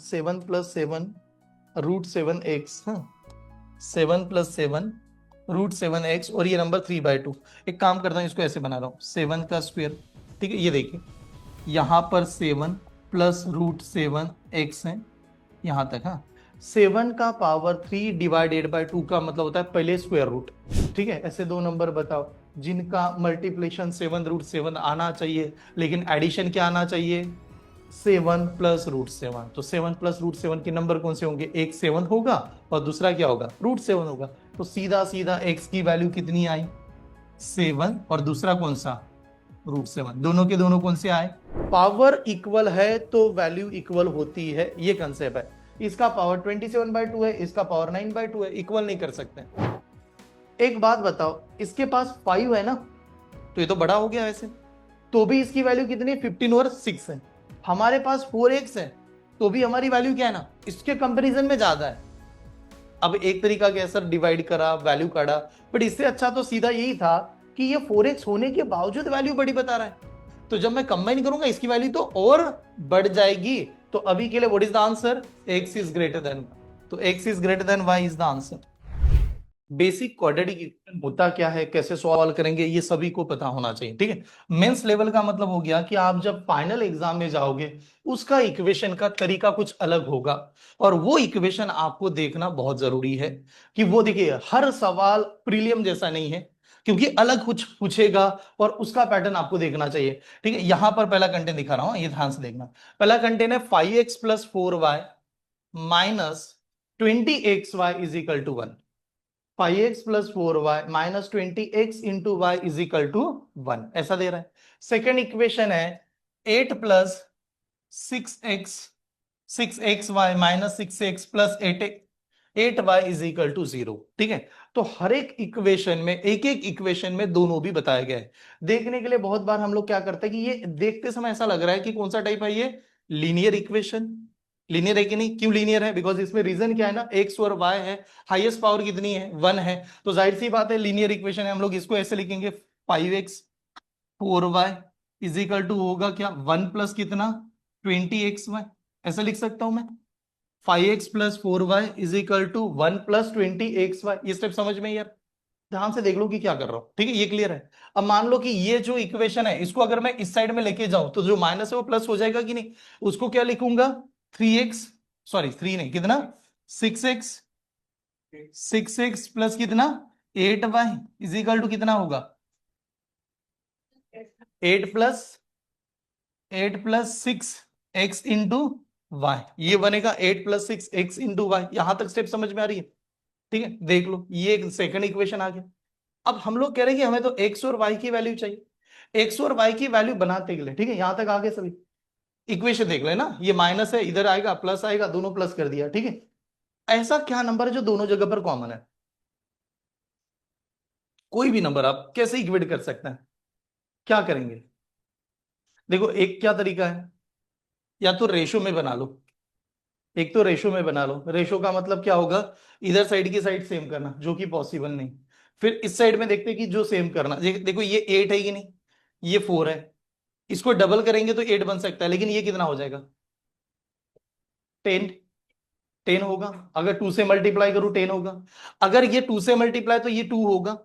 7 + 7 √7x, हाँ 7 + 7 √7x, और ये नंबर 3/2। एक काम करता हूँ, इसको ऐसे बना रहा हूँ, 7 का स्क्वायर। ठीक है, ये देखिए यहां पर 7 + √7x है यहां तक, हाँ 7 का पावर 3 / 2 का मतलब होता है पहले स्क्वायर रूट। ठीक है, ऐसे दो नंबर बताओ जिनका मल्टीप्लिकेशन 7 √7 आना चाहिए, लेकिन एडिशन क्या आना चाहिए, 7 + √7। तो 7 + √7 के नंबर कौन से होंगे, एक 7 होगा और दूसरा क्या होगा, √7 होगा। तो सीधा सीधा x की वैल्यू कितनी आई, 7, और दूसरा कौन सा, √7। दोनों के दोनों कौन से आए, पावर इक्वल है तो वैल्यू इक्वल होती है, ये कंसेप्ट है। इसका पावर 27/2 है, इसका पावर 9/2 है, इक्वल नहीं कर सकते। एक बात बताओ, इसके पास 5 है ना, तो ये तो बड़ा हो गया वैसे, तो भी इसकी वैल्यू कितनी है, 15 और 6 है। हमारे पास 4x है, तो भी हमारी वैल्यू क्या है ना, इसके कंपैरिजन में ज्यादा है। अब एक तरीका क्या सर, डिवाइड करा वैल्यू काढ़ा, बट इससे अच्छा तो सीधा यही था कि ये 4x होने के बावजूद वैल्यू बड़ी बता रहा है, तो जब मैं कंबाइन करूंगा इसकी वैल्यू तो और बढ़ जाएगी। तो अभी के लिए what is the answer, x is greater then, तो x is greater then y is the answer. Basic quadratic equation होता क्या है, कैसे सॉल्व करेंगे, ये सभी को पता होना चाहिए। ठीक है, मेंस लेवल का मतलब हो गया कि आप जब फाइनल एग्जाम में जाओगे उसका इक्वेशन का तरीका कुछ अलग होगा, और वो इक्वेशन आपको देखना बहुत जरूरी है कि वो, देखिए हर सवाल प्रीलियम जैसा नहीं है, क्योंकि अलग कुछ पूछेगा और उसका पैटर्न आपको देखना चाहिए। ठीक है, यहां पर पहला कंटेंट दिखा रहा हूं, ये ध्यान से देखना। पहला कंटेंट है 5x + 4y - 20xy = 1। 5x + 4y - 20x × y = 1, ऐसा दे रहा है। सेकेंड इक्वेशन है 8 + 6xy - 6x + 8y = 0। ठीक है, तो हर एक इक्वेशन में, एक एक इक्वेशन में दोनों भी बताया गया है। देखने के लिए बहुत बार हम लोग क्या करते हैं कि ये देखते समय ऐसा लग रहा है कि कौन सा टाइप है ये, लीनियर इक्वेशन। लीनियर है कि नहीं, क्यों लीनियर है, बिकॉज इसमें रीजन क्या है ना, एक्स और वाई है, हाईएस्ट पावर कितनी है, 1 है, तो जाहिर सी बात है लीनियर इक्वेशन है। हम लोग इसको ऐसे लिखेंगे 5x 4y = होगा क्या, 1 प्लस कितना, 20xy, ऐसे लिख सकता हूं मैं। 5x + 4y = 1 + 20xy, ये स्टेप समझ में यार, ध्यान से देख लो कि क्या कर रहा हूं। ठीक है, ये क्लियर है। अब मान लो कि ये जो इक्वेशन है इसको अगर मैं इस साइड में लेके जाऊं तो जो माइनस है वो प्लस हो जाएगा कि नहीं, उसको क्या लिखूंगा, 3x, सॉरी 3 नहीं, कितना, 6x, 6x प्लस कितना, 8y = कितना होगा, 8 + 6x × y, ये बनेगा 8 + 6x × y। यहां तक स्टेप समझ में आ रही है। ठीक है, देख लो ये एक सेकंड इक्वेशन आ गया। अब हम लोग कह रहे हैं कि हमें तो x और y की वैल्यू चाहिए, x और y की वैल्यू बनाते के लिए। ठीक है, यहां तक आगे सभी इक्वेशन देख लेना, ये माइनस है, इधर आएगा प्लस आएगा, दोनों प्लस कर दिया। ठीक है, ऐसा क्या नंबर है जो दोनों जगह पर कॉमन है, कोई भी नंबर आप कैसे इक्वेट कर सकते हैं, क्या करेंगे, देखो एक क्या तरीका है, या तो रेशो में बना लो, एक तो रेशो में बना लो। रेशो का मतलब क्या होगा, इधर साइड की साइड सेम करना, जो कि पॉसिबल नहीं। फिर इस साइड में देखते हैं कि जो सेम करना, देखो ये 8 है कि नहीं, ये 4 है, इसको डबल करेंगे तो 8 बन सकता है, लेकिन ये कितना हो जाएगा, 10। 10 होगा, अगर 2 से मल्टीप्लाई करूं 10 होगा, अगर ये 2 से मल्टीप्लाई तो ये 2 होगा,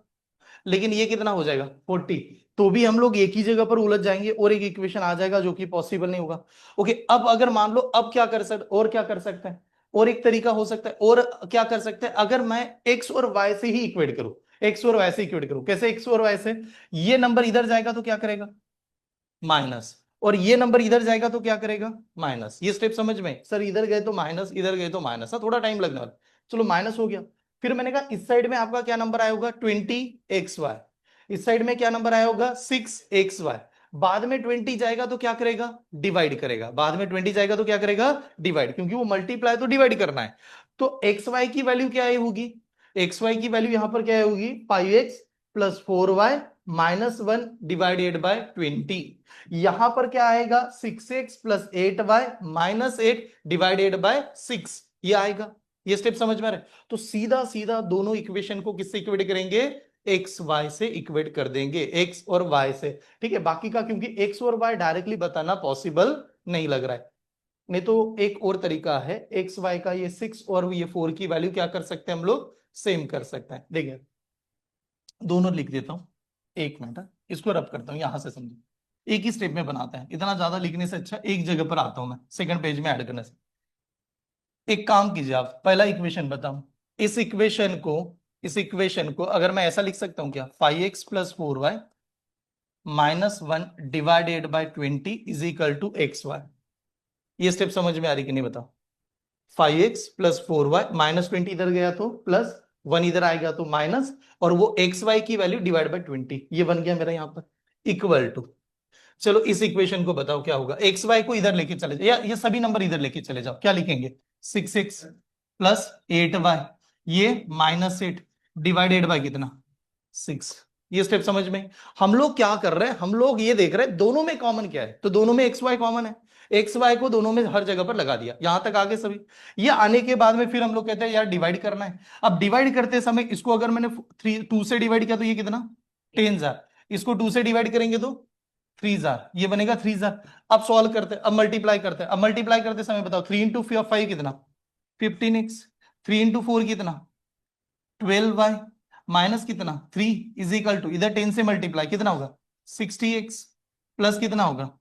लेकिन ये कितना हो जाएगा, 40। तो भी हम लोग एक ही जगह पर उलझ जाएंगे और एक इक्वेशन आ जाएगा जो कि पॉसिबल नहीं होगा। ओके, अब अगर मान लो, अब क्या कर सकते, और क्या कर सकते हैं, और एक तरीका हो सकता है, और क्या कर सकते हैं, अगर मैं एक्स और वाई से ही इक्वेट करूं, एक्स और वाई से इक्वेट करूं, कैसे एक्स और वाई से, ये नंबर इधर जाएगा तो क्या करेगा, माइनस, और ये नंबर इधर जाएगा तो क्या करेगा, माइनस। ये स्टेप समझ में, सर इधर गए तो माइनस, इधर गए तो माइनस, थोड़ा टाइम लगने वाला, चलो माइनस हो गया। फिर मैंने कहा इस साइड में आपका क्या नंबर आया होगा, 20xy, इस साइड में क्या नंबर आया होगा, 6xy। बाद में 20 जाएगा तो क्या करेगा, डिवाइड करेगा, बाद में 20 जाएगा तो क्या करेगा, डिवाइड, क्योंकि वो मल्टीप्लाई तो डिवाइड करना है। तो एक्स वाई की वैल्यू क्या आई होगी, एक्स वाई की वैल्यू यहां पर क्या होगी, 5x + 4y - 1 / 20। यहां पर क्या आएगा, 6x + 8y - 8 / 6, ये आएगा। ये स्टेप समझ में आ रहा है, तो सीधा सीधा दोनों इक्वेशन को किससे इक्वेट करेंगे, एक्स वाई से इक्वेट कर देंगे, एक्स और वाई से। ठीक है, बाकी का क्योंकि एक्स और वाई डायरेक्टली बताना पॉसिबल नहीं लग रहा है। नहीं तो एक और तरीका है, एक्स वाई का ये 6 और ये 4 की वैल्यू क्या कर सकते हैं हम लोग, सेम कर सकते हैं। देखिए दोनों लिख देता हूं, एक मिनट इसको रब करता हूं यहां से समझो, एक ही स्टेप में बनाते हैं, इतना ज्यादा लिखने से अच्छा एक जगह पर आता हूं मैं सेकंड पेज में ऐड करने से। एक काम कीजिए आप, पहला इक्वेशन बताओ, इस इक्वेशन को इस इक्वेशन को अगर मैं ऐसा लिख सकता हूं क्या, 5x + 4y -1 ÷ 20 = xy, ये स्टेप समझ में आ रही कि नहीं बताओ। 5x + 4y -20 इधर गया तो प्लस, 1 इधर आएगा तो माइनस, और वो एक्स वाई की वैल्यू /20, ये बन गया मेरा यहां पर इक्वल टू। चलो इस इक्वेशन को बताओ क्या होगा, एक्स वाई को इधर लेके चले जाओ, या ये सभी नंबर इधर लेके चले जाओ, क्या लिखेंगे, 6x + 8y, ये -8 डिवाइडेड बाय कितना, 6। ये स्टेप समझ में। हम लोग क्या कर रहे हैं, हम लोग ये देख रहे हैं दोनों में कॉमन क्या है, तो दोनों में एक्स वाई कॉमन है, एक्स वाई को दोनों में हर जगह पर लगा दिया, यहां तक आगे सभी। ये आने के बाद में फिर हम लोग कहते हैं यार डिवाइड करना है। अब डिवाइड करते समय इसको अगर मैंने 2 से डिवाइड किया तो ये कितना, 10,000, इसको 2 से डिवाइड करेंगे तो 3,000, ये बनेगा 3,000। अब सॉल्व करते हैं, अब मल्टीप्लाई करते हैं, अब मल्टीप्लाई करते समय बताओ 3 × 5 कितना, 15x, 3 × 4 कितना, 12y, माइनस कितना 3 = इधर 10 से मल्टीप्लाई कितना होगा, 60x, प्लस कितना होगा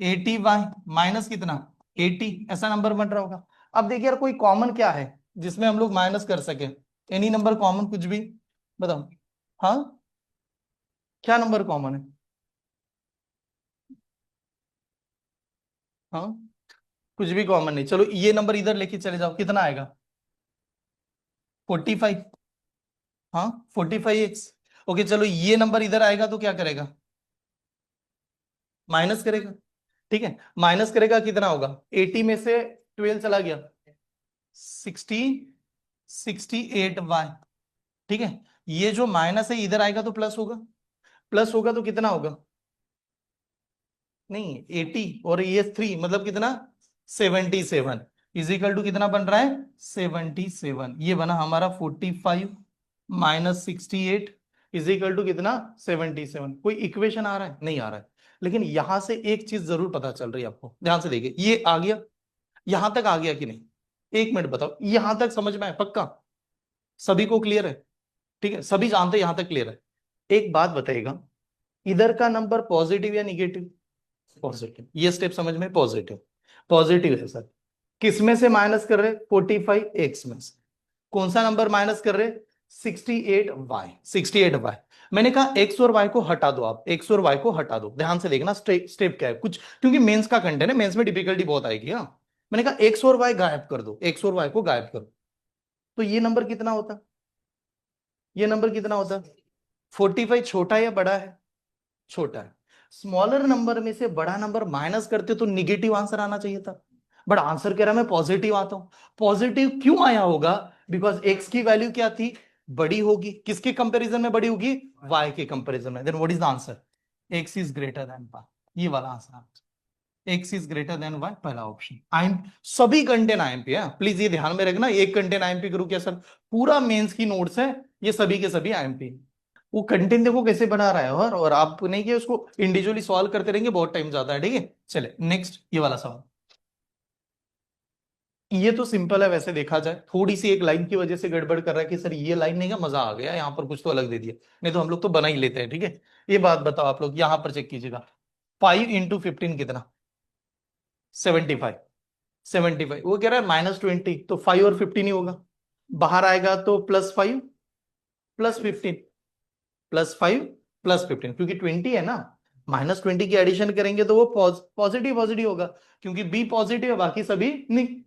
80y, माइनस कितना 80, ऐसा नंबर बन रहा होगा। अब देखिए यार कोई कॉमन क्या है जिसमें हम लोग माइनस कर सके, एनी नंबर कॉमन, कुछ भी बताओ। हाँ, क्या नंबर कॉमन है, हाँ कुछ भी कॉमन नहीं, चलो ये नंबर इधर लेके चले जाओ, कितना आएगा 45, हाँ 45x। ओके चलो ये नंबर इधर आएगा तो क्या करेगा, माइनस करेगा, ठीक है माइनस करेगा, कितना होगा 80 में से 12 चला गया, 60, 68y, ठीक है। ये जो माइनस है इधर आएगा तो प्लस होगा, प्लस होगा तो कितना होगा, नहीं 80 और ये 3 मतलब कितना 77, = कितना बन रहा है 77, ये बना हमारा 45 -68 कितना 77। कोई इक्वेशन आ रहा है, नहीं आ रहा है, लेकिन यहां से एक चीज जरूर पता चल रही है आपको, ध्यान से देखिए, ये आ गया, यहां तक आ गया कि नहीं, एक मिनट बताओ, यहां तक समझ में आया पक्का, सभी को क्लियर है, ठीक है सभी जानते हैं यहां तक क्लियर है। एक बात बताइएगा, इधर का नंबर पॉजिटिव या निगेटिव, पॉजिटिव, ये स्टेप समझ में, पॉजिटिव, पॉजिटिव है सर। किस में से माइनस कर रहे, 45x में से, कौन सा नंबर माइनस कर रहे, 68y, 68y। मैंने कहा एक्स और वाई को हटा दो, आप एक्स और वाई को हटा दो, ध्यान से देखना स्टेप क्या है कुछ, क्योंकि मेंस का कंटेंट है, मेंस में डिफिकल्टी बहुत आएगी। हाँ मैंने कहा एक्स और वाई गायब कर दो, एक्स और वाई को गायब करो, तो ये नंबर कितना होता, ये नंबर कितना होता, 45 छोटा या बड़ा है, छोटा है। स्मॉलर नंबर में से बड़ा नंबर माइनस करते तो निगेटिव आंसर आना चाहिए था, बट आंसर कह रहा मैं पॉजिटिव आता हूं। पॉजिटिव क्यों आया होगा, बिकॉज एक्स की वैल्यू क्या थी, बड़ी होगी, किसके कंपैरिजन में बड़ी होगी, वाई के कंपैरिजन में। Then what is the answer, X is greater than Y, ये वाला answer, X is greater than Y, पहला ऑप्शन। आई सभी कंटेंट आईएमपी है, प्लीज ये ध्यान में रखना, एक कंटेंट आईएमपी करूं क्या सर, पूरा मेंस की नोट्स है, ये सभी के सभी आईएमपी। वो कंटेंट देखो कैसे बना रहा है, और आप नहीं कि उसको इंडिविजुअली सॉल्व करते रहेंगे, बहुत टाइम जाता है, ठीक है। चले नेक्स्ट ये वाला सवाल, ये तो सिंपल है वैसे देखा जाए, थोड़ी सी एक लाइन की वजह से गड़बड़ कर रहा है कि सर ये लाइन नहीं का मजा आ गया, यहाँ पर कुछ तो अलग दे दिया, नहीं तो हम लोग तो बना ही लेते हैं, ठीक है। ये बात बताओ आप लोग, यहाँ पर चेक कीजिएगा, 5 × 15 कितना, 75, 75, वो कह रहा है -20, तो 5 और 15 ही होगा, बाहर आएगा तो +5 +15, +5 +15, क्योंकि 20 है ना, -20 की एडिशन करेंगे तो वो पॉजिटिव पॉजिटिव होगा, क्योंकि बी पॉजिटिव है बाकी सभी,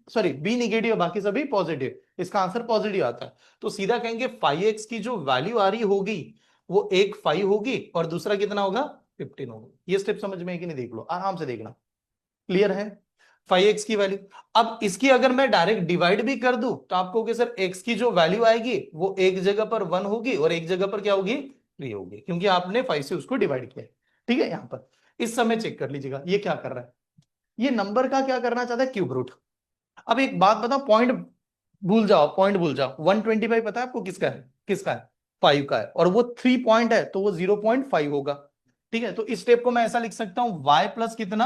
सॉरी बी निगेटिव है बाकी सभी पॉजिटिव, इसका आंसर पॉजिटिव आता है। तो सीधा कहेंगे 5x की जो वैल्यू आ रही होगी वो एक 5 होगी और दूसरा कितना होगा 15 होगा। ये स्टेप समझ में है कि नहीं, देख लो आराम से देखना, क्लियर है। 5x की वैल्यू, अब इसकी अगर मैं डायरेक्ट डिवाइड भी कर दूं तो आपको कि सर x की जो वैल्यू आएगी वो एक जगह पर 1 होगी और एक जगह पर क्या होगी 3 होगी, क्योंकि आपने 5 से उसको डिवाइड किया है, ठीक है। यहां पर इस समय चेक कर लीजिएगा ये क्या कर रहा है, ये नंबर का क्या करना चाहता है, क्यूब रूट। अब एक बात बताओ, पॉइंट भूल जाओ, पॉइंट भूल जाओ, 125 पता है आपको किसका है, किसका है 5 का है, और वो 3 पॉइंट है तो वो 0.5 होगा, ठीक है। तो इस स्टेप को मैं ऐसा लिख सकता हूं y प्लस कितना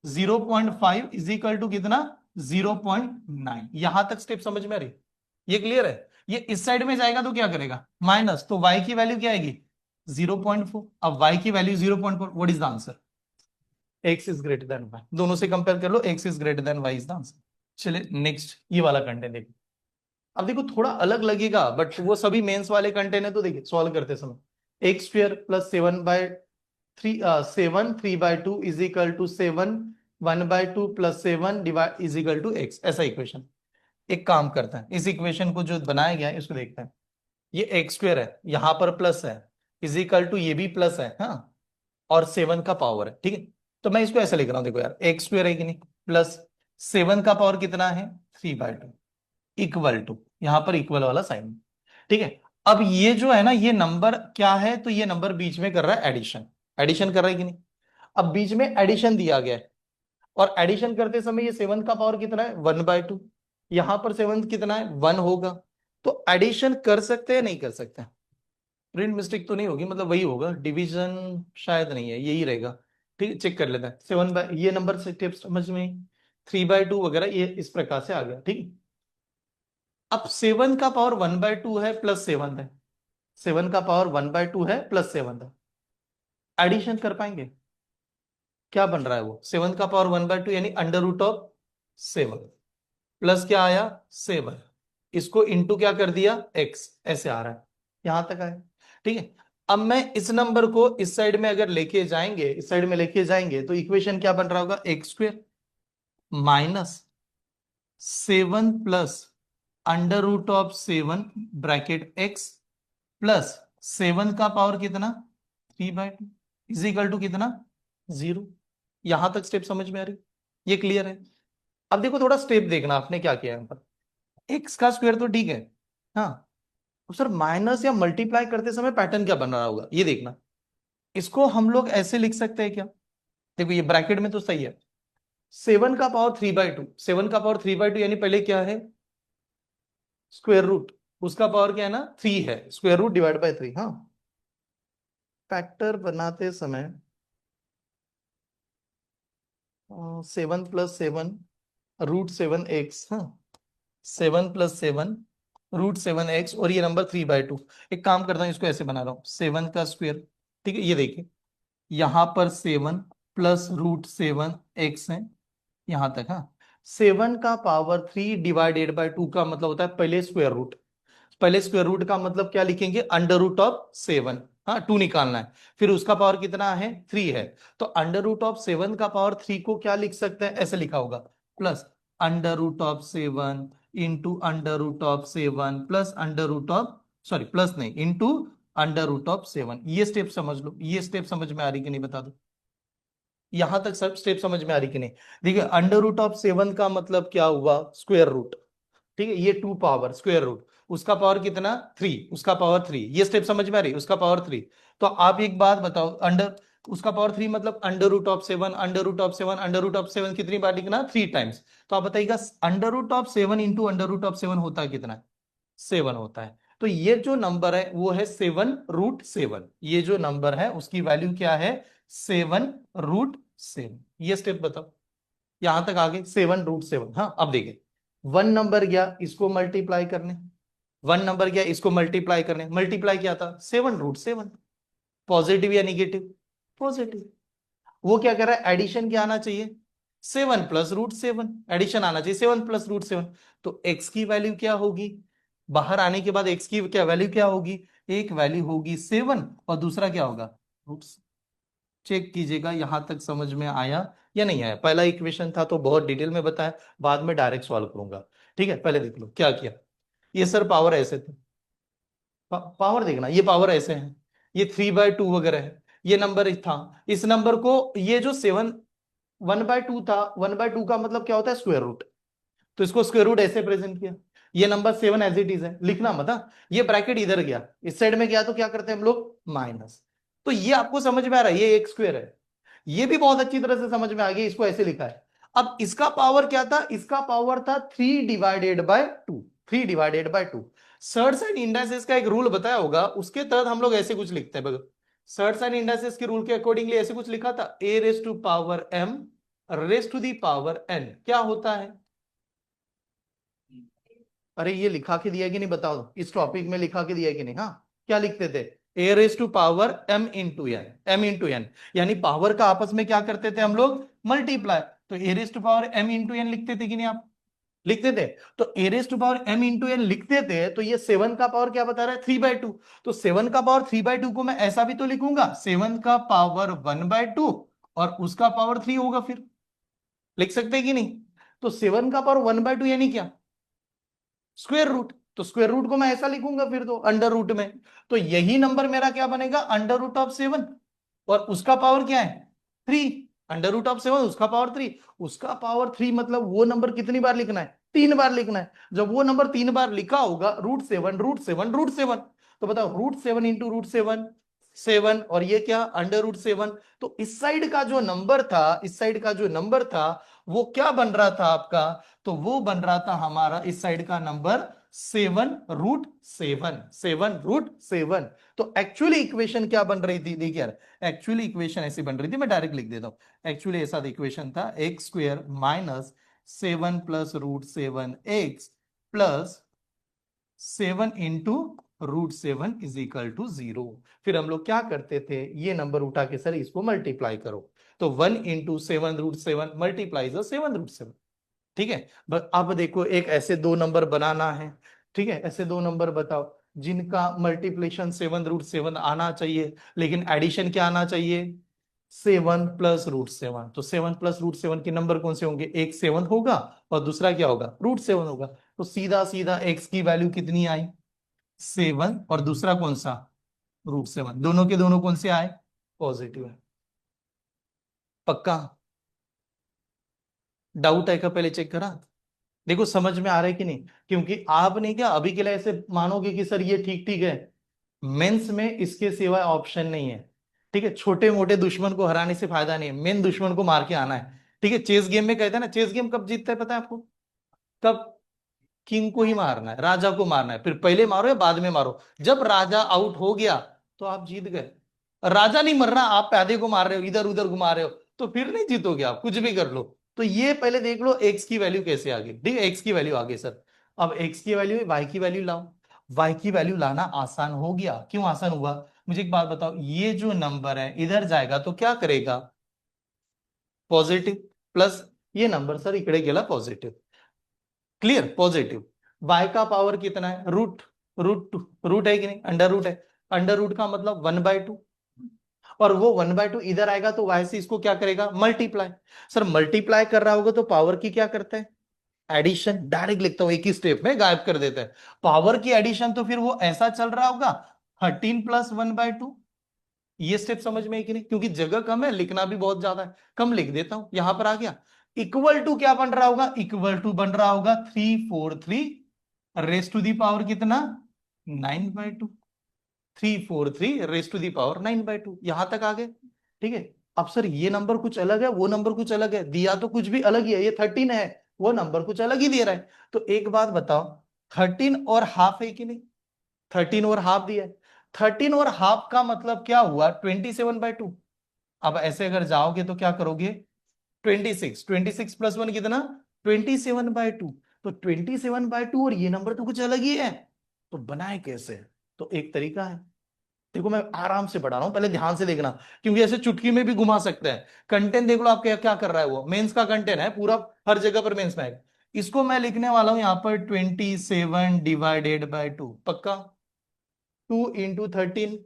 0.5 इज इक्वल टू कितना, 0.9। यहां तक स्टेप समझ में आ रही, ये क्लियर है। ये इस साइड में जाएगा तो क्या करेगा, माइनस, तो y की वैल्यू क्या आएगी, 0.4। अब y की value 0.4, what is the answer, x is greater then y। दोनों से कंपेयर कर लो, x is greater then y is the answer. चलिए नेक्स्ट ये वाला कंटेंट देखो। अब देखो थोड़ा अलग लगेगा, बट वो सभी मेंस वाले कंटेंट है, तो देखिए सॉल्व करते समय X square plus 7/3 7 3/2 is equal to 7 1/2 plus 7 divide is equal to X, ऐसा इक्वेशन। एक काम करते हैं, इस इक्वेशन को जो बनाया गया है इसको देखते हैं। ये एक्स स्क्र है, यहां पर प्लस है, इज इक्वल टू ये भी प्लस है, हाँ, और 7 का पावर है, ठीक है। तो मैं इसको ऐसे लिख रहा हूं, देखो यार, एक्स स्क्र है कि नहीं, प्लस 7 का पावर कितना है, 3/2, इक्वल टू, यहां पर इक्वल वाला साइन, ठीक है। अब ये जो है ना, ये नंबर क्या है, तो ये नंबर बीच में कर रहा है एडिशन, एडिशन कर रहा है कि नहीं। अब बीच में एडिशन दिया गया है, और एडिशन करते समय ये 7 का पावर कितना है, 1/2, यहां पर 7 कितना है, 1 होगा। तो एडिशन कर सकते हैं, नहीं कर सकते, प्रिंट मिस्टेक तो नहीं होगी, मतलब वही होगा, डिवीजन शायद नहीं है, यही रहेगा, ठीक है। चेक कर लेते हैं, 7 ये नंबर से टिप्स समझ में, 3/2 वगैरह, ये इस प्रकार से आ गया, ठीक है। अब 7 का पावर 1/2 है प्लस 7 है, 7 का पावर 1/2 है प्लस 7 है, एडिशन कर पाएंगे, क्या बन रहा है वो, 7 का पावर 1/2 यानी अंडर रूट ऑफ 7, प्लस क्या आया 7, इसको इंटू क्या कर दिया x, ऐसे आ रहा है, यहां तक आया, ठीक है। अब मैं इस नंबर को इस साइड में अगर लेके जाएंगे, इस साइड में लेके जाएंगे, तो इक्वेशन क्या बन रहा होगा, X square minus 7 plus under root of 7 bracket x plus 7 का पावर कितना, 3/2 इज इक्वल टू कितना, 0। यहां तक स्टेप समझ में आ रही, ये क्लियर है। अब देखो थोड़ा स्टेप देखना आपने क्या किया है यहाँ पर, एक्स का स्क्वायर तो ठीक है, हाँ, तो सर माइनस या मल्टीप्लाई करते समय पैटर्न क्या बन रहा होगा, ये देखना। इसको हम लोग ऐसे लिख सकते हैं क्या, देखो ये ब्रैकेट में तो सही है, 7 का पावर 3/2, 7 का पावर 3/2 यानी पहले क्या है, स्क्वायर रूट, उसका पावर क्या है ना, 3 है, स्क्वायर रूट डिवाइड बाय 3, हाँ। फैक्टर बनाते समय 7+7 √7x, हाँ, 7+7 √7x, और ये नंबर 3/2। एक काम करता हूं, इसको ऐसे बना रहा हूं, 7 का स्क्वायर, ठीक है, ये देखिए, यहां पर 7 प्लस √7x है, यहां तक, हाँ। 7 का पावर 3/2 का मतलब होता है पहले स्क्वायर रूट, पहले स्क्वायर रूट का मतलब क्या लिखेंगे, अंडर रूट ऑफ 7, हाँ, 2 निकालना है, फिर उसका पावर कितना है, 3 है। तो अंडर रूट ऑफ 7 का पावर 3 को क्या लिख सकते हैं, ऐसे लिखा होगा, plus under root of 7 into under root of 7 plus under root of, sorry plus नहीं, इंटू अंडर रूट ऑफ 7। ये स्टेप समझ लो, ये स्टेप समझ में आ रही कि नहीं, बता दो, यहां तक सब स्टेप समझ में आ रही कि नहीं। देखिए अंडर रूट ऑफ 7 का मतलब क्या हुआ, स्क्वायर रूट, ठीक है, ये 2 पावर स्क्वायर रूट, उसका पावर कितना 3, उसका पावर 3, ये स्टेप समझ में आ रही, उसका पावर 3। तो आप एक बात बताओ, अंडर, उसका पावर 3 मतलब under root of 7, under root of 7, under root of 7 कितनी बार लिखना, 3 टाइम्स। तो आप बताइएगा under root of 7 into under root of 7 होता है कितना, 7 होता है। तो ये जो नंबर है वो है 7 √7, ये जो नंबर है उसकी वैल्यू क्या है, 7 √7। ये स्टेप बताओ, यहां तक आगे 7 √7, हाँ। अब देखिए 1 नंबर गया इसको मल्टीप्लाई करने, 1 नंबर गया इसको मल्टीप्लाई करने, मल्टीप्लाई क्या था, 7 √7, पॉजिटिव या निगेटिव, पॉजिटिव। वो क्या कर रहा है, एडिशन क्या आना चाहिए, 7 + √7, एडिशन आना चाहिए 7 + √7। तो x की वैल्यू क्या होगी, बाहर आने के बाद x की क्या वैल्यू क्या होगी, एक वैल्यू होगी 7 और दूसरा क्या होगा, रूट। चेक कीजिएगा यहां तक समझ में आया या नहीं आया। पहला इक्वेशन था तो बहुत डिटेल में बताया, बाद में डायरेक्ट सॉल्व करूंगा, ठीक है। पहले देख लो क्या किया, ये सर पावर ऐसे थे, पावर देखना, ये पावर ऐसे है, ये 3/2 वगैरह है, ये नंबर था, इस नंबर को, ये जो 1/2 था, 1/2 का मतलब क्या होता है, स्क्वायर रूट, तो इसको स्क्वायर रूट ऐसे प्रेजेंट किया, ये नंबर 7 एज इट इज है, लिखना मत, हाँ। ये ब्रैकेट इधर गया, इस साइड में गया तो क्या करते हैं हम लोग, माइनस। तो ये आपको समझ में आ रहा है, ये एक स्क्वायर है, ये भी बहुत अच्छी तरह से समझ में आ गया, इसको ऐसे लिखा है। अब इसका पावर क्या था, इसका पावर था 3/2, 3/2। सर्ट्स एंड इंडाइसेस का एक रूल बताया होगा, उसके तहत हम लोग ऐसे कुछ लिखते हैं, सर्ट्स एंड इंडाइसेस के रूल के अकॉर्डिंगली ऐसे कुछ लिखा था, a⁻m raise to the power n क्या होता है? अरे ये लिखा के दिया है कि नहीं बताओ, इस टॉपिक में लिखा के दिया है कि नहीं? हाँ, क्या लिखते थे? A raise to power m into n, m into n, यानी पावर का आपस में क्या करते थे हम लोग? मल्टीप्लाई। तो a raise to power m into n लिखते थे कि नहीं आप? लिखते थे। तो a raise to power m into n लिखते थे, तो ये 7 का पावर क्या बता रहा है? 3/2। तो 7 का पावर 3/2 को मैं ऐसा भी तो लिखूंगा, 7 का पावर 1/2 और उसका पावर 3 होगा, फिर लिख सकते हैं कि नहीं? तो 7 का पावर 1/2 यानी क्या? Square root. तो स्क्वायर रूट को मैं ऐसा लिखूंगा फिर तो, अंडर रूट में। तो यही नंबर मेरा क्या बनेगा? अंडर रूट ऑफ 7, और उसका पावर क्या है? 3। अंडर रूट ऑफ 7 उसका पावर 3, उसका पावर 3 मतलब वो नंबर कितनी बार लिखना है? 3 बार लिखना है। जब वो नंबर 3 बार लिखा होगा, √7 √7 √7, तो बताओ √7 इंटू √7 7, और ये क्या? अंडर √7। तो इस साइड का जो नंबर था, इस साइड का जो नंबर था, वो क्या बन रहा था आपका? तो वो बन रहा था हमारा इस साइड का नंबर 7 √7, 7 √7। तो एक्चुअली इक्वेशन क्या बन रही थी? देखिए यार, एक्चुअली इक्वेशन ऐसी बन रही थी, मैं डायरेक्ट लिख देता हूं। एक्चुअली ऐसा इक्वेशन था, x² minus 7 plus √7x plus 7 into √7 is equal to 0। फिर हम लोग क्या करते थे? ये नंबर उठा के सर इसको मल्टीप्लाई करो, तो 1 इंटू 7 √7 मल्टीप्लाई 7 √7। ठीक है, बस अब देखो, एक ऐसे दो नंबर बनाना है। ठीक है, ऐसे दो नंबर बताओ जिनका मल्टीप्लिकेशन 7 √7 आना चाहिए, लेकिन एडिशन क्या आना चाहिए? 7 प्लस √7। तो 7 प्लस √7 के नंबर कौन से होंगे? एक 7 होगा और दूसरा क्या होगा? √7 होगा। तो सीधा सीधा x की वैल्यू कितनी आई? 7, और दूसरा कौन सा? √7। दोनों के दोनों कौन से आए? पॉजिटिव है। पक्का? डाउट है क्या? पहले चेक करा। देखो समझ में आ रहा है कि नहीं? क्योंकि आपने क्या अभी के लिए ऐसे मानोगे कि सर ये ठीक ठीक है, मेंस में इसके सिवाय ऑप्शन नहीं है। ठीक है, छोटे मोटे दुश्मन को हराने से फायदा नहीं है, मेन दुश्मन को मार के आना है। ठीक है, चेस गेम में कहते हैं ना, चेस गेम कब जीतता है पता है आपको? कब? किंग को ही मारना है, राजा को मारना है, फिर पहले मारो या बाद में मारो। जब राजा आउट हो गया तो आप जीत गए। राजा नहीं मर रहा, आप प्यादे को मार रहे हो, इधर उधर घुमा रहे हो, तो फिर नहीं जीतोगे आप, कुछ भी कर लो। तो ये पहले देख लो एक्स की वैल्यू कैसे आ गई। ठीक है, एक्स की वैल्यू आ गई सर। अब एक्स की वैल्यू, वाई की वैल्यू लाओ। वाई की वैल्यू लाना आसान हो गया। क्यों आसान हुआ? मुझे एक बात बताओ, ये जो नंबर है इधर जाएगा तो क्या करेगा? पॉजिटिव। प्लस ये नंबर सर इकडे गेला पॉजिटिव। क्लियर? पॉजिटिव। y का पावर कितना है? रूट रूट है कि नहीं? अंडर रूट है। अंडर रूट का मतलब 1/2, और वो 1/2 इधर आएगा तो y से इसको क्या करेगा? मल्टीप्लाई। सर मल्टीप्लाई कर रहा होगा तो पावर की क्या करता है? एडिशन। डायरेक्ट लिखता हूं, एक ही स्टेप में गायब कर देता है पावर की एडिशन। तो फिर वो ऐसा चल रहा होगा, 13 प्लस 1/2। ये स्टेप समझ में है कि नहीं? क्योंकि जगह कम है, लिखना भी बहुत ज्यादा है, कम लिख देता हूं, यहां पर आ गया। इक्वल टू क्या बन रहा होगा? इक्वल टू बन रहा होगा 343 रेस टू दी पावर कितना? 9/2। 343 रेस टू दी पावर 9/2, यहां तक आ गए। ठीक है, अब सर ये नंबर कुछ अलग है, वो नंबर कुछ अलग है, दिया तो कुछ भी अलग ही है, ये 13 है, वो नंबर कुछ अलग ही दे रहा है। तो एक बात बताओ, 13 और हाफ है कि नहीं? 13 और हाफ दिया है। 13 और हाफ का मतलब क्या हुआ? 27/2। अब ऐसे अगर जाओगे तो क्या करोगे? 26, 26 प्लस 1 कितना? 27/2। तो 27/2 और ये नंबर तो कुछ अलग ही है, तो बनाए कैसे? तो एक तरीका है, देखो मैं आराम से बढ़ा रहा हूं, पहले ध्यान से देखना, क्योंकि ऐसे चुटकी में भी घुमा सकते हैं। कंटेंट देख लो आप क्या क्या कर रहा है, वो मेंस का कंटेंट है पूरा, हर जगह पर मेंस में है। इसको मैं लिखने वाला हूं यहां पर 27/2। पक्का? 2 × 13,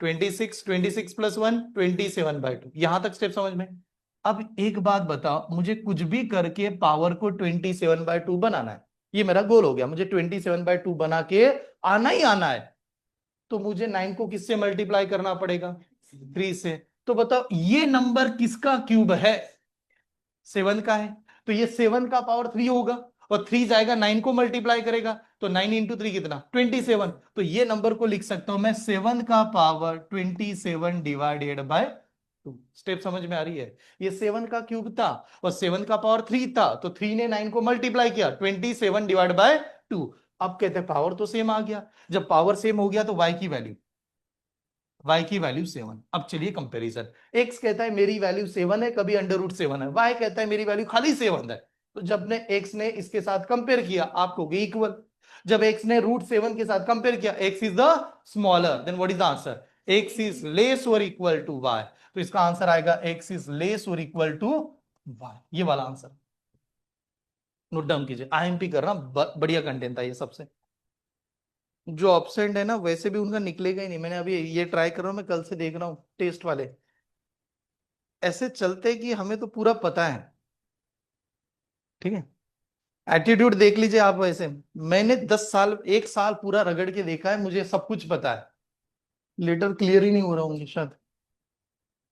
26, 26 प्लस 1 27/2, यहां तक स्टेप समझ में? अब एक बात बताओ, मुझे कुछ भी करके पावर को 27/2 बनाना है, ये मेरा गोल हो गया, मुझे 27/2 बना के आना ही आना है। तो मुझे 9 को किससे मल्टीप्लाई करना पड़ेगा? 3 से। तो बताओ ये नंबर किसका क्यूब है? 7 का है। तो ये 7 का पावर 3 होगा, और 3 जाएगा 9 को मल्टीप्लाई करेगा, तो 9 इंटू 3 कितना? 27। तो ये नंबर को लिख सकता हूं मैं 7 का पावर 27/2। स्टेप समझ में आ रही है? ये 7 का क्यूब था और 7 का पावर 3 था, तो 3 ने 9 को मल्टीप्लाई किया, 27/2। अब कहते हैं पावर तो सेम आ गया। जब पावर सेम हो गया तो y की वैल्यू y की वैल्यू 7। अब चलिए कंपैरिजन। x कहता है मेरी वैल्यू 7 है, कभी √7 है। y कहता है मेरी वैल्यू खाली 7 है। तो जब ने x ने इसके साथ कंपेयर किया, आपको गई इक्वल। जब x ने √7 के साथ कंपेयर किया, x is the smaller, then what is the answer? x is less और इक्वल टू y। तो इसका आंसर आएगा x इज लेस और इक्वल टू y, ये वाला आंसर। नोट डाउन कीजिए, आईएमपी कर रहा हूं, बढ़िया कंटेंट था ये सबसे। जो ऑब्सेंट है ना, वैसे भी उनका निकलेगा ही नहीं। मैंने अभी ये ट्राई कर रहा हूं, मैं कल से देख रहा हूँ टेस्ट वाले, ऐसे चलते कि हमें तो पूरा पता है। ठीक है, एटीट्यूड देख लीजिए आप। वैसे मैंने 10 साल, 1 साल पूरा रगड़ के देखा है, मुझे सब कुछ पता है। लेटर क्लियर ही नहीं हो रहा हूँ शायद।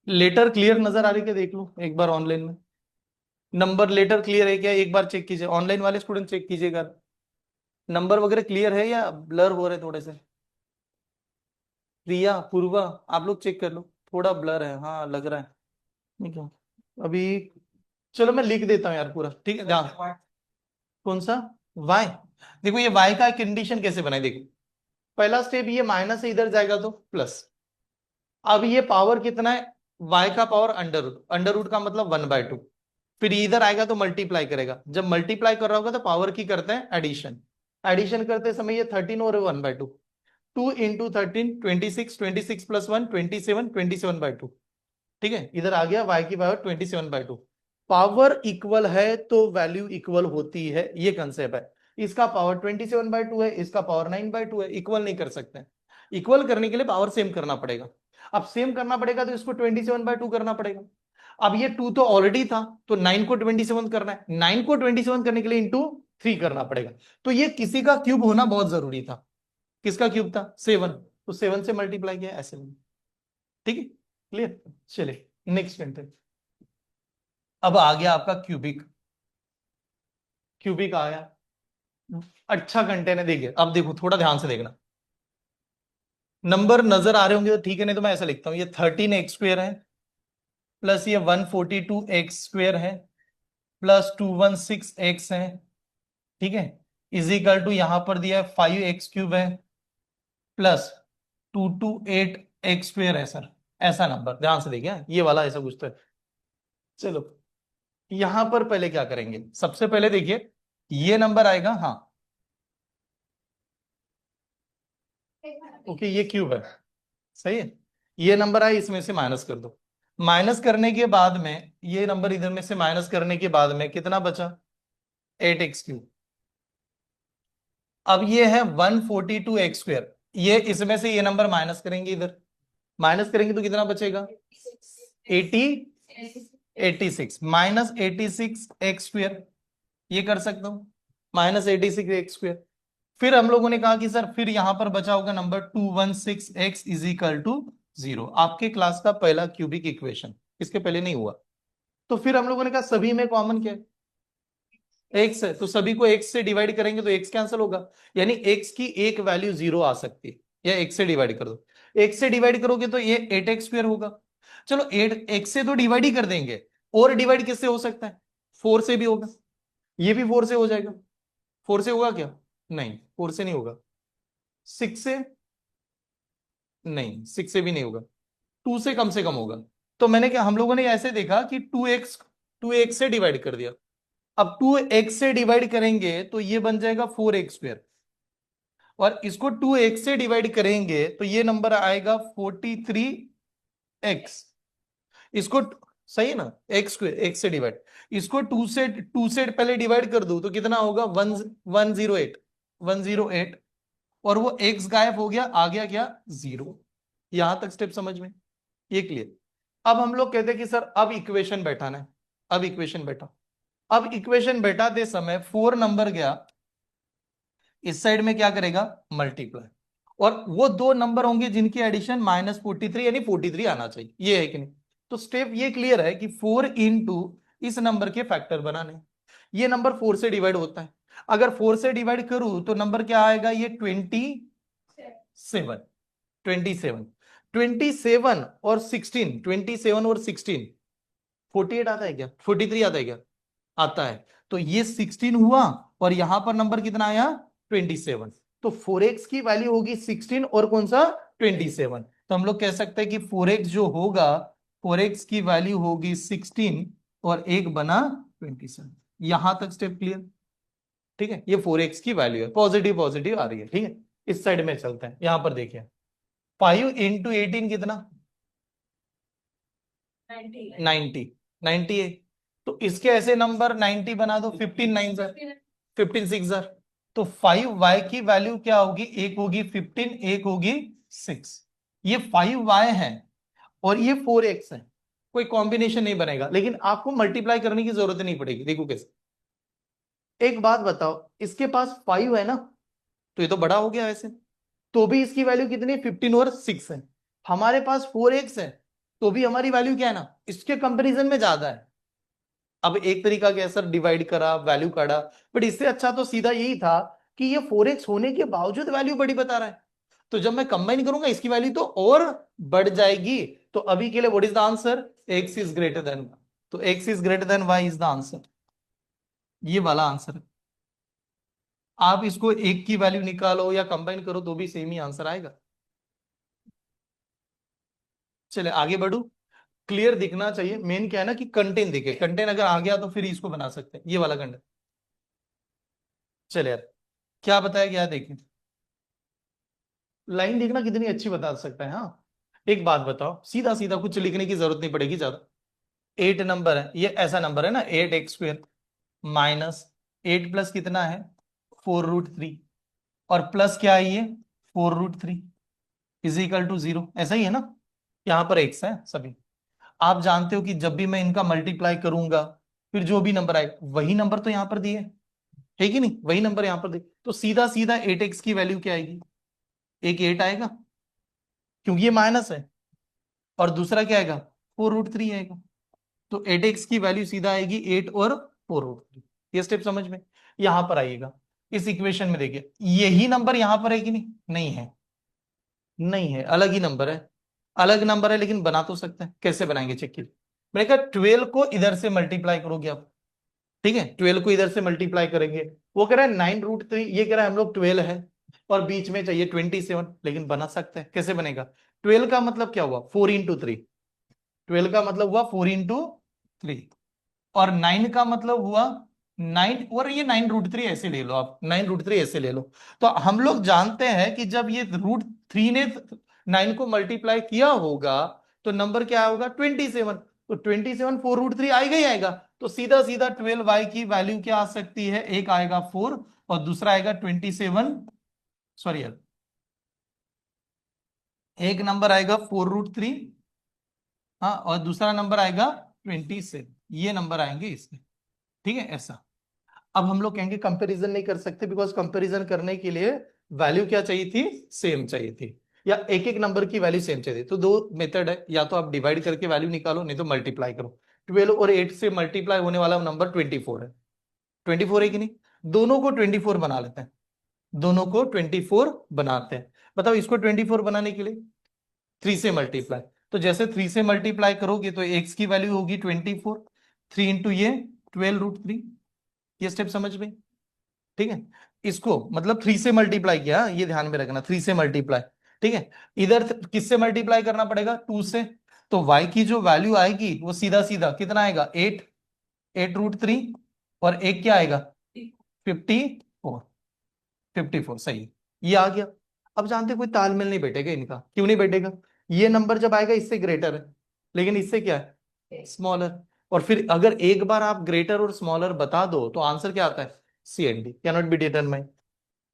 लेटर क्लियर नजर आ रही क्या, देख लो एक बार ऑनलाइन में। नंबर लेटर क्लियर है क्या, एक बार चेक कीजिए। ऑनलाइन वाले स्टूडेंट चेक कीजिएगा, नंबर वगैरह क्लियर है या ब्लर हो रहे थोड़े से। प्रिया, पूर्वा, आप लोग चेक कर लो, थोड़ा ब्लर है, हाँ लग रहा है। ठीक है, अभी चलो मैं लिख देता हूँ यार पूरा, ठीक है ध्यान। कौन सा? वाई। देखो ये वाई का कंडीशन कैसे बनाए, देखो पहला स्टेप, ये माइनस से इधर जाएगा तो प्लस। अब ये पावर कितना है? वाई का power under root, under root का मतलब 1/2। फिर इधर आएगा तो मल्टीप्लाई करेगा, जब मल्टीप्लाई कर रहा होगा तो पावर की करते हैं एडिशन। एडिशन करते समय ये 13 और 1/2, 2 × 13 26, 26 + 1 27, 27/2। ठीक है, इधर आ गया y की पावर 27/2। पावर इक्वल है तो वैल्यू इक्वल होती है, ये कंसेप्ट है। इसका पावर 27/2 है, इसका पावर 9/2 है, इक्वल नहीं कर सकते। इक्वल करने के लिए पावर सेम करना पड़ेगा। अब सेम करना पड़ेगा तो इसको 27/2 करना पड़ेगा। अब ये 2 तो ऑलरेडी था, तो 9 को 27 करना है, 9 को 27 करने के लिए इंटू 3 करना पड़ेगा। तो ये किसी का क्यूब होना बहुत जरूरी था। किसका क्यूब था? 7, तो 7 से मल्टीप्लाई किया ऐसे में। ठीक है, क्लियर। चलिए नेक्स्ट कंटेंट। अब आ गया आपका क्यूबिक। क्यूबिक आया, अच्छा कंटेंट है। देखिए अब देखो, थोड़ा ध्यान से देखना। नंबर नजर आ रहे होंगे तो ठीक है, नहीं तो मैं ऐसा लिखता हूं, ये 13x² है, प्लस ये 142x² है, प्लस 216x है। ठीक है, इज इक्वल टू यहां पर दिया है 5x³ है, प्लस 228x² है सर। ऐसा नंबर ध्यान से देखिए, ये वाला ऐसा कुछ तो है। चलो यहां पर पहले क्या करेंगे, सबसे पहले देखिए ये नंबर आएगा, हाँ ओके ये क्यूब है, सही है। ये नंबर आए, इसमें से माइनस कर दो। माइनस करने के बाद में ये नंबर इधर में से माइनस करने के बाद में कितना बचा? 8x³। अब ये है 142x², ये इसमें से ये नंबर माइनस करेंगे, इधर माइनस करेंगे तो कितना बचेगा? 80, 86 माइनस 86x²। ये कर सकता हूं, -86x²। फिर हम लोगों ने कहा कि सर फिर यहां पर बचा होगा number 216x is equal to 0। आपके क्लास का पहला क्यूबिक इक्वेशन, इसके पहले नहीं हुआ। तो फिर हम लोगों ने कहा सभी में कॉमन क्या है? एक्स है, तो सभी को एक्स से डिवाइड करेंगे तो एक्स कैंसिल होगा, यानी एक्स की एक वैल्यू 0 आ सकती है, या एक्स से डिवाइड कर दो। एक्स से डिवाइड करोगे तो ये 8x² होगा। चलो 8 एक्स से तो डिवाइड ही कर देंगे, और डिवाइड किससे हो सकता है? 4 से भी होगा, ये भी 4 से हो जाएगा। 4 से होगा क्या? नहीं, 4 से नहीं होगा। 6 से? नहीं, 6 से भी नहीं होगा। 2 से कम होगा। तो मैंने क्या, हम लोगों ने ऐसे देखा कि 2x से डिवाइड कर दिया। अब 2x से डिवाइड करेंगे तो ये बन जाएगा 4x², और इसको 2x से डिवाइड करेंगे तो ये नंबर आएगा 43x। इसको सही है ना, x से डिवाइड, इसको 2 से पहले डिवाइड कर दो तो कितना होगा? 108 और वो x गायब हो गया, आ गया क्या? 0। यहां तक स्टेप समझ में? ये क्लियर। अब हम लोग कहते हैं कि सर अब इक्वेशन बैठाना है। अब इक्वेशन बैठा, अब इक्वेशन बैठाते समय 4 नंबर गया, इस साइड में क्या करेगा? मल्टीप्लाई। और वो दो नंबर होंगे जिनकी एडिशन -43, यानी 43 आना चाहिए, ये है कि नहीं? तो स्टेप ये क्लियर है कि 4 इंटू इस नंबर के फैक्टर बनाने। ये नंबर 4 से डिवाइड होता है, अगर 4 से डिवाइड करूं तो नंबर क्या आएगा? ये 27। 27, 27 और 16, 27 और 16, 48 आता है क्या? 43 आता है क्या? आता है। तो ये 16 हुआ, और यहां पर नंबर कितना आया? 27। तो 4x की वैल्यू होगी 16 और कौन सा? 27। तो हम लोग कह सकते हैं कि 4x जो होगा, 4x की वैल्यू होगी 16 और एक बना 27। यहां तक स्टेप क्लियर? ठीक है, ये 4x की वैल्यू है, पॉजिटिव पॉजिटिव आ रही है। ठीक है, इस साइड में चलते हैं, यहां पर देखिए 5 into 18 कितना? 90। 90 है, तो इसके ऐसे नंबर 90 बना दो, 15 9 जार, 15 6 जार। तो 5y की वैल्यू क्या होगी? एक होगी 15, एक होगी 6। ये 5y है और ये 4x है, कोई कॉम्बिनेशन नहीं बनेगा, लेकिन आपको मल्टीप्लाई करने की जरूरत नहीं पड़ेगी। देखो कैसे। एक बात बताओ, इसके पास 5 है ना, तो ये तो बड़ा हो गया वैसे, तो भी इसकी वैल्यू कितनी है? 15 और 6 है। हमारे पास 4x है, तो भी हमारी वैल्यू क्या है ना, इसके कंपैरिजन में ज्यादा है। अब एक तरीका क्या सर, डिवाइड करा, वैल्यू काढ़ा, बट इससे अच्छा तो सीधा यही था कि ये 4x होने के बावजूद वैल्यू बड़ी बता रहा है, तो जब मैं कंबाइन करूंगा इसकी वैल्यू तो और बढ़ जाएगी। तो अभी के लिए what is the answer? x is greater then, तो x is greater then y is the answer. ये वाला आंसर है। आप इसको एक की वैल्यू निकालो या कंबाइन करो तो भी सेम ही आंसर आएगा। चले आगे बढ़ू। क्लियर दिखना चाहिए, मेन क्या है ना कि कंटेंट दिखे, कंटेंट अगर आ गया तो फिर इसको बना सकते हैं, ये वाला कंटेंट। चले यार, क्या बताया गया देखें। लाइन देखना कितनी अच्छी बता सकता है। हाँ, एक बात बताओ, सीधा सीधा कुछ लिखने की जरूरत नहीं पड़ेगी ज्यादा। 8 नंबर है, ये ऐसा नंबर है ना, 8x² माइनस 8 प्लस कितना है? 4√3, और प्लस क्या है ये? 4√3 इज इक्वल टू 0, ऐसा ही है ना। यहाँ पर एक्स है सभी। आप जानते हो कि जब भी मैं इनका मल्टीप्लाई करूंगा, फिर जो भी नंबर आए वही नंबर तो यहां पर दिए है कि नहीं, वही नंबर यहां पर दिए, तो सीधा सीधा 8x की वैल्यू क्या आएगी? एक 8 आएगा, क्योंकि ये माइनस है, और दूसरा क्या आएगा? 4√3 आएगा। तो 8x की वैल्यू सीधा आएगी 8 और 4√3। ये स्टेप समझ में? यहां पर आइएगा, इस इक्वेशन में देखिए, यही नंबर यहां पर है कि नहीं? नहीं है, नहीं है, अलग ही नंबर है। अलग नंबर है लेकिन बना तो सकते हैं, कैसे बनाएंगे चेक कीजिए। मैंने कहा 12 को इधर से मल्टीप्लाई करोगे आप, ठीक है, 12 को इधर से मल्टीप्लाई करेंगे। वो कह रहा है 9√3, ये कह रहा है हम लोग 12 है, और बीच में चाहिए 27, लेकिन बना सकते हैं, कैसे बनेगा? 12 का मतलब क्या हुआ? 4 into 3। 12 का मतलब हुआ 4 into 3, और 9 का मतलब हुआ 9, और ये 9√3 ऐसे ले लो, आप 9√3 ऐसे ले लो। तो हम लोग जानते हैं कि जब ये √3 ने 9 को मल्टीप्लाई किया होगा, तो नंबर क्या होगा? 27। तो 27 4√3 आएगा ही आएगा। तो सीधा सीधा 12y की वैल्यू क्या आ सकती है? एक आएगा 4 और दूसरा आएगा 27। सॉरी यार, एक नंबर आएगा 4√3, हाँ, और दूसरा नंबर आएगा 27। ये नंबर आएंगे इसके। ठीक है, ऐसा। अब हम लोग कहेंगे कंपैरिजन नहीं कर सकते, बिकॉज कंपैरिजन करने के लिए वैल्यू क्या चाहिए थी? सेम चाहिए थी, या एक एक नंबर की वैल्यू सेम चाहिए थी। तो दो मेथड है, या तो आप डिवाइड करके वैल्यू निकालो, नहीं तो मल्टीप्लाई करो। 12 और 8 से मल्टीप्लाई होने वाला नंबर 24 है। 24 है कि नहीं? दोनों को 24 बना लेते हैं, दोनों को 24 बनाते हैं। बताओ, इसको 24 बनाने के लिए 3 से मल्टीप्लाई, तो जैसे 3 से मल्टीप्लाई करोगे तो एक्स की वैल्यू होगी 24, 3 इंटू ये 12√3। ये स्टेप समझ में? ठीक है, इसको मतलब 3 से मल्टीप्लाई किया, ये ध्यान में रखना, 3 से मल्टीप्लाई। ठीक है, इधर किससे मल्टीप्लाई करना पड़ेगा? 2 से। तो y की जो वैल्यू आएगी वो सीधा सीधा कितना आएगा? 8, 8√3, और एक क्या आएगा? 54। 54 सही, ये आ गया। अब जानते हैं, कोई तालमेल नहीं बैठेगा इनका, क्यों नहीं बैठेगा? ये नंबर जब आएगा इससे ग्रेटर है, लेकिन इससे क्या है? स्मॉलर। और फिर अगर एक बार आप ग्रेटर और स्मॉलर बता दो तो आंसर क्या आता है? C and D, cannot be determine.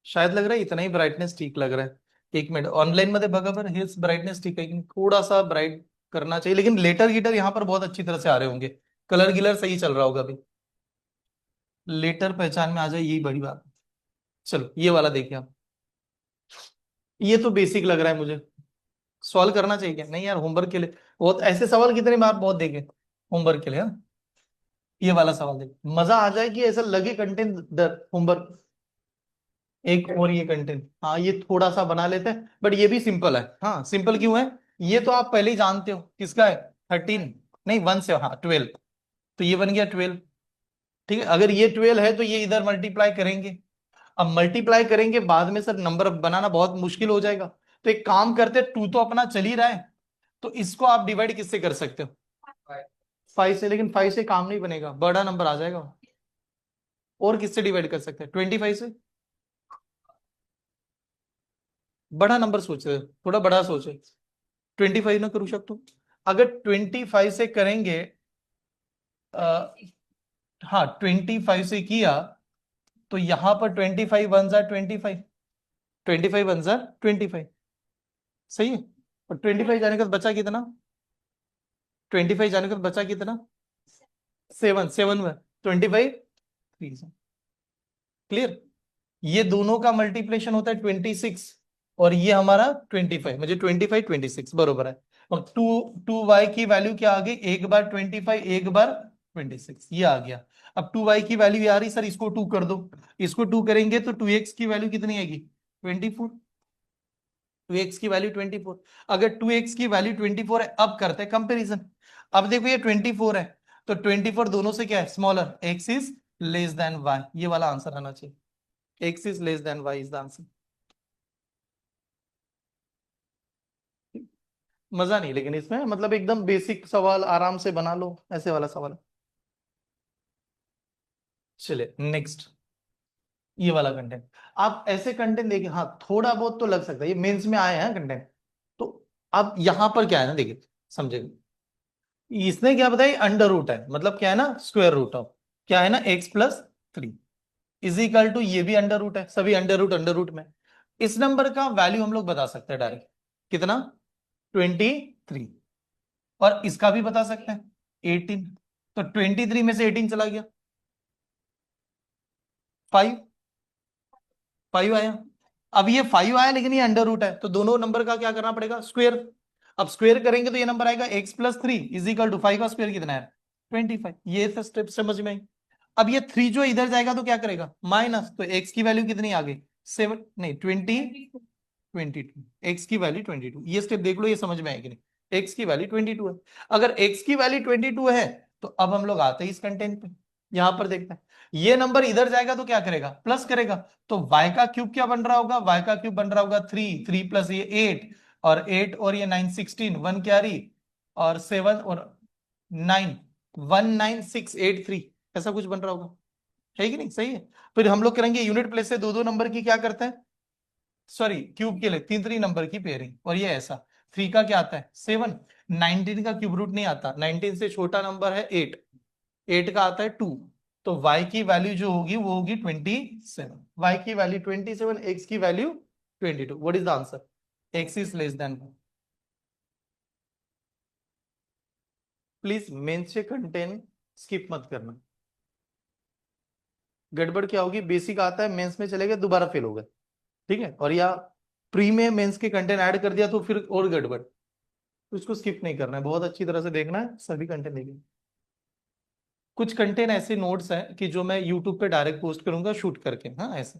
शायद लग रहा है इतना ही ब्राइटनेस ठीक लग रहा है। एक मिनट, ऑनलाइन मध्ये बघा बरं, हेच ब्राइटनेस ठीक है कि नहीं? थोड़ा सा ब्राइट करना चाहिए, लेकिन लेटर गिटर यहाँ पर बहुत अच्छी तरह से आ रहे होंगे, कलर गिलर सही चल रहा होगा अभी। लेटर पहचान में आ जाए, यही बड़ी बात है। चलो ये वाला देखिए आप, ये तो बेसिक लग रहा है मुझे, सॉल्व करना चाहिए क्या? नहीं यार, होमवर्क के लिए बहुत ऐसे सवाल कितने बार बहुत देखे होमवर्क के लिए, हाँ? ये वाला सवाल देखे, मजा आ जाए कि ऐसा लगे कंटेंट दर होमवर्क। एक और ये कंटेंट, हाँ, ये थोड़ा सा बना लेते हैं, बट ये भी सिंपल है। हाँ, सिंपल क्यों है? ये तो आप पहले ही जानते हो किसका है, 13, नहीं 1 से, हाँ 12। तो ये बन गया 12। ठीक है, अगर ये 12 है तो ये इधर मल्टीप्लाई करेंगे। अब मल्टीप्लाई करेंगे बाद में सर नंबर बनाना बहुत मुश्किल हो जाएगा, तो एक काम करते, टू तो अपना चल ही रहा है, तो इसको आप डिवाइड किससे कर सकते हो? 5 से। लेकिन 5 से काम नहीं बनेगा, बड़ा नंबर आ जाएगा। और किससे डिवाइड कर सकते हैं? 25 से। बड़ा नंबर सोच रहे हो, थोड़ा बड़ा सोचे। 25 ना करू शकतो? अगर 25 से करेंगे, आ, हाँ 25 से किया, तो यहां पर 25 वन जार 25, 25 वन जार 25, सही है। और 25 जाने के बाद बचा कितना? 25 जाने के बाद बचा कितना? 7, 7 में 25 3। क्लियर? ये दोनों का मल्टीप्लेशन होता है 26, और ये हमारा 25, मुझे 25 26 बरोबर है। और टू वाई की वैल्यू क्या आ गई? एक बार 25, एक बार 26, ये आ गया। अब 2y की वैल्यू आ रही सर, इसको 2 कर दो। इसको 2 करेंगे तो 2x की वैल्यू कितनी आएगी? 24। 2x की वैल्यू 24। अगर 2x की वैल्यू 24 है, अब करते हैं कंपेरिजन। अब देखो ये 24 है, तो 24 दोनों से क्या है? Smaller. x is less then y, ये वाला आंसर आना चाहिए। x is less then y is the answer. मजा नहीं लेकिन इसमें, मतलब एकदम बेसिक सवाल, आराम से बना लो, ऐसे वाला सवाल। चले नेक्स्ट, ये वाला कंटेंट। आप ऐसे कंटेंट देखिए, हाँ थोड़ा बहुत तो लग सकता है, ये मेंस में आए हैं कंटेंट। तो अब यहां पर क्या है ना, देखिए समझेगा। इसने क्या बताया? अंडर रूट है, मतलब क्या है ना, स्क्वायर रूट ऑफ क्या है ना, x+3 इज इक्वल टू, ये भी अंडर रूट है, सभी अंडर रूट में। इस नंबर का वैल्यू हम लोग बता सकते हैं डायरेक्ट, कितना? 23। और इसका भी बता सकते हैं, 18। तो 23 में से 18 चला गया, 5। 5 आया। अब ये 5 आया, लेकिन ये अंडर रूट है, तो दोनों नंबर का क्या करना पड़ेगा? स्क्वायर। अब स्क्वायर करेंगे तो ये नंबर आएगा x+3 इज इक्वल टू 5 का स्क्वायर कितना है? 25। ये तो स्टेप समझ में आई। अब ये 3 जो इधर जाएगा तो क्या करेगा? माइनस, तो x की वैल्यू कितनी आ गई? 7 नहीं 22। x की वैल्यू 22, ये स्टेप देख लो, ये समझ में आएगी नहीं। x की वैल्यू 22 है। अगर x की वैल्यू 22 है, तो अब हम लोग आते हैं इस कंटेंट पे। यहां पर देखते हैं, ये नंबर इधर जाएगा तो क्या करेगा? प्लस करेगा। तो y का क्यूब क्या बन रहा होगा? y का क्यूब बन रहा होगा 3, 3 प्लस ये 8, और 8 और ये 9 16, 1 कैरी, और 7 और 9, 19683, ऐसा कुछ बन रहा होगा, है कि नहीं? सही है। फिर हम लोग करेंगे यूनिट प्लेस से दो दो नंबर की क्या करते हैं, सॉरी क्यूब के लिए तीन तीन नंबर की पेयरिंग, और ये ऐसा। 3 का क्या आता है? 7। 19 का क्यूब रूट नहीं आता, 19 से छोटा नंबर है 8, 8 का आता है 2। तो y की वैल्यू जो होगी वो होगी 27, y की वैल्यू 27, x की value 22। What is the answer? x is less then. Please main से कंटेंट स्किप मत करना। गड़बड़ क्या होगी? बेसिक आता है, मेंस में चले गए, दोबारा फेल हो गए, ठीक है? और या प्री में मेंस के कंटेंट ऐड कर दिया तो फिर और गड़बड़। तो इसको स्किप नहीं करना है, बहुत अच्छी तरह से देखना है, सभी कंटेंट देखिए। कुछ कंटेंट ऐसे नोट्स हैं कि जो मैं यूट्यूब पे डायरेक्ट पोस्ट करूंगा शूट करके, हाँ ऐसे।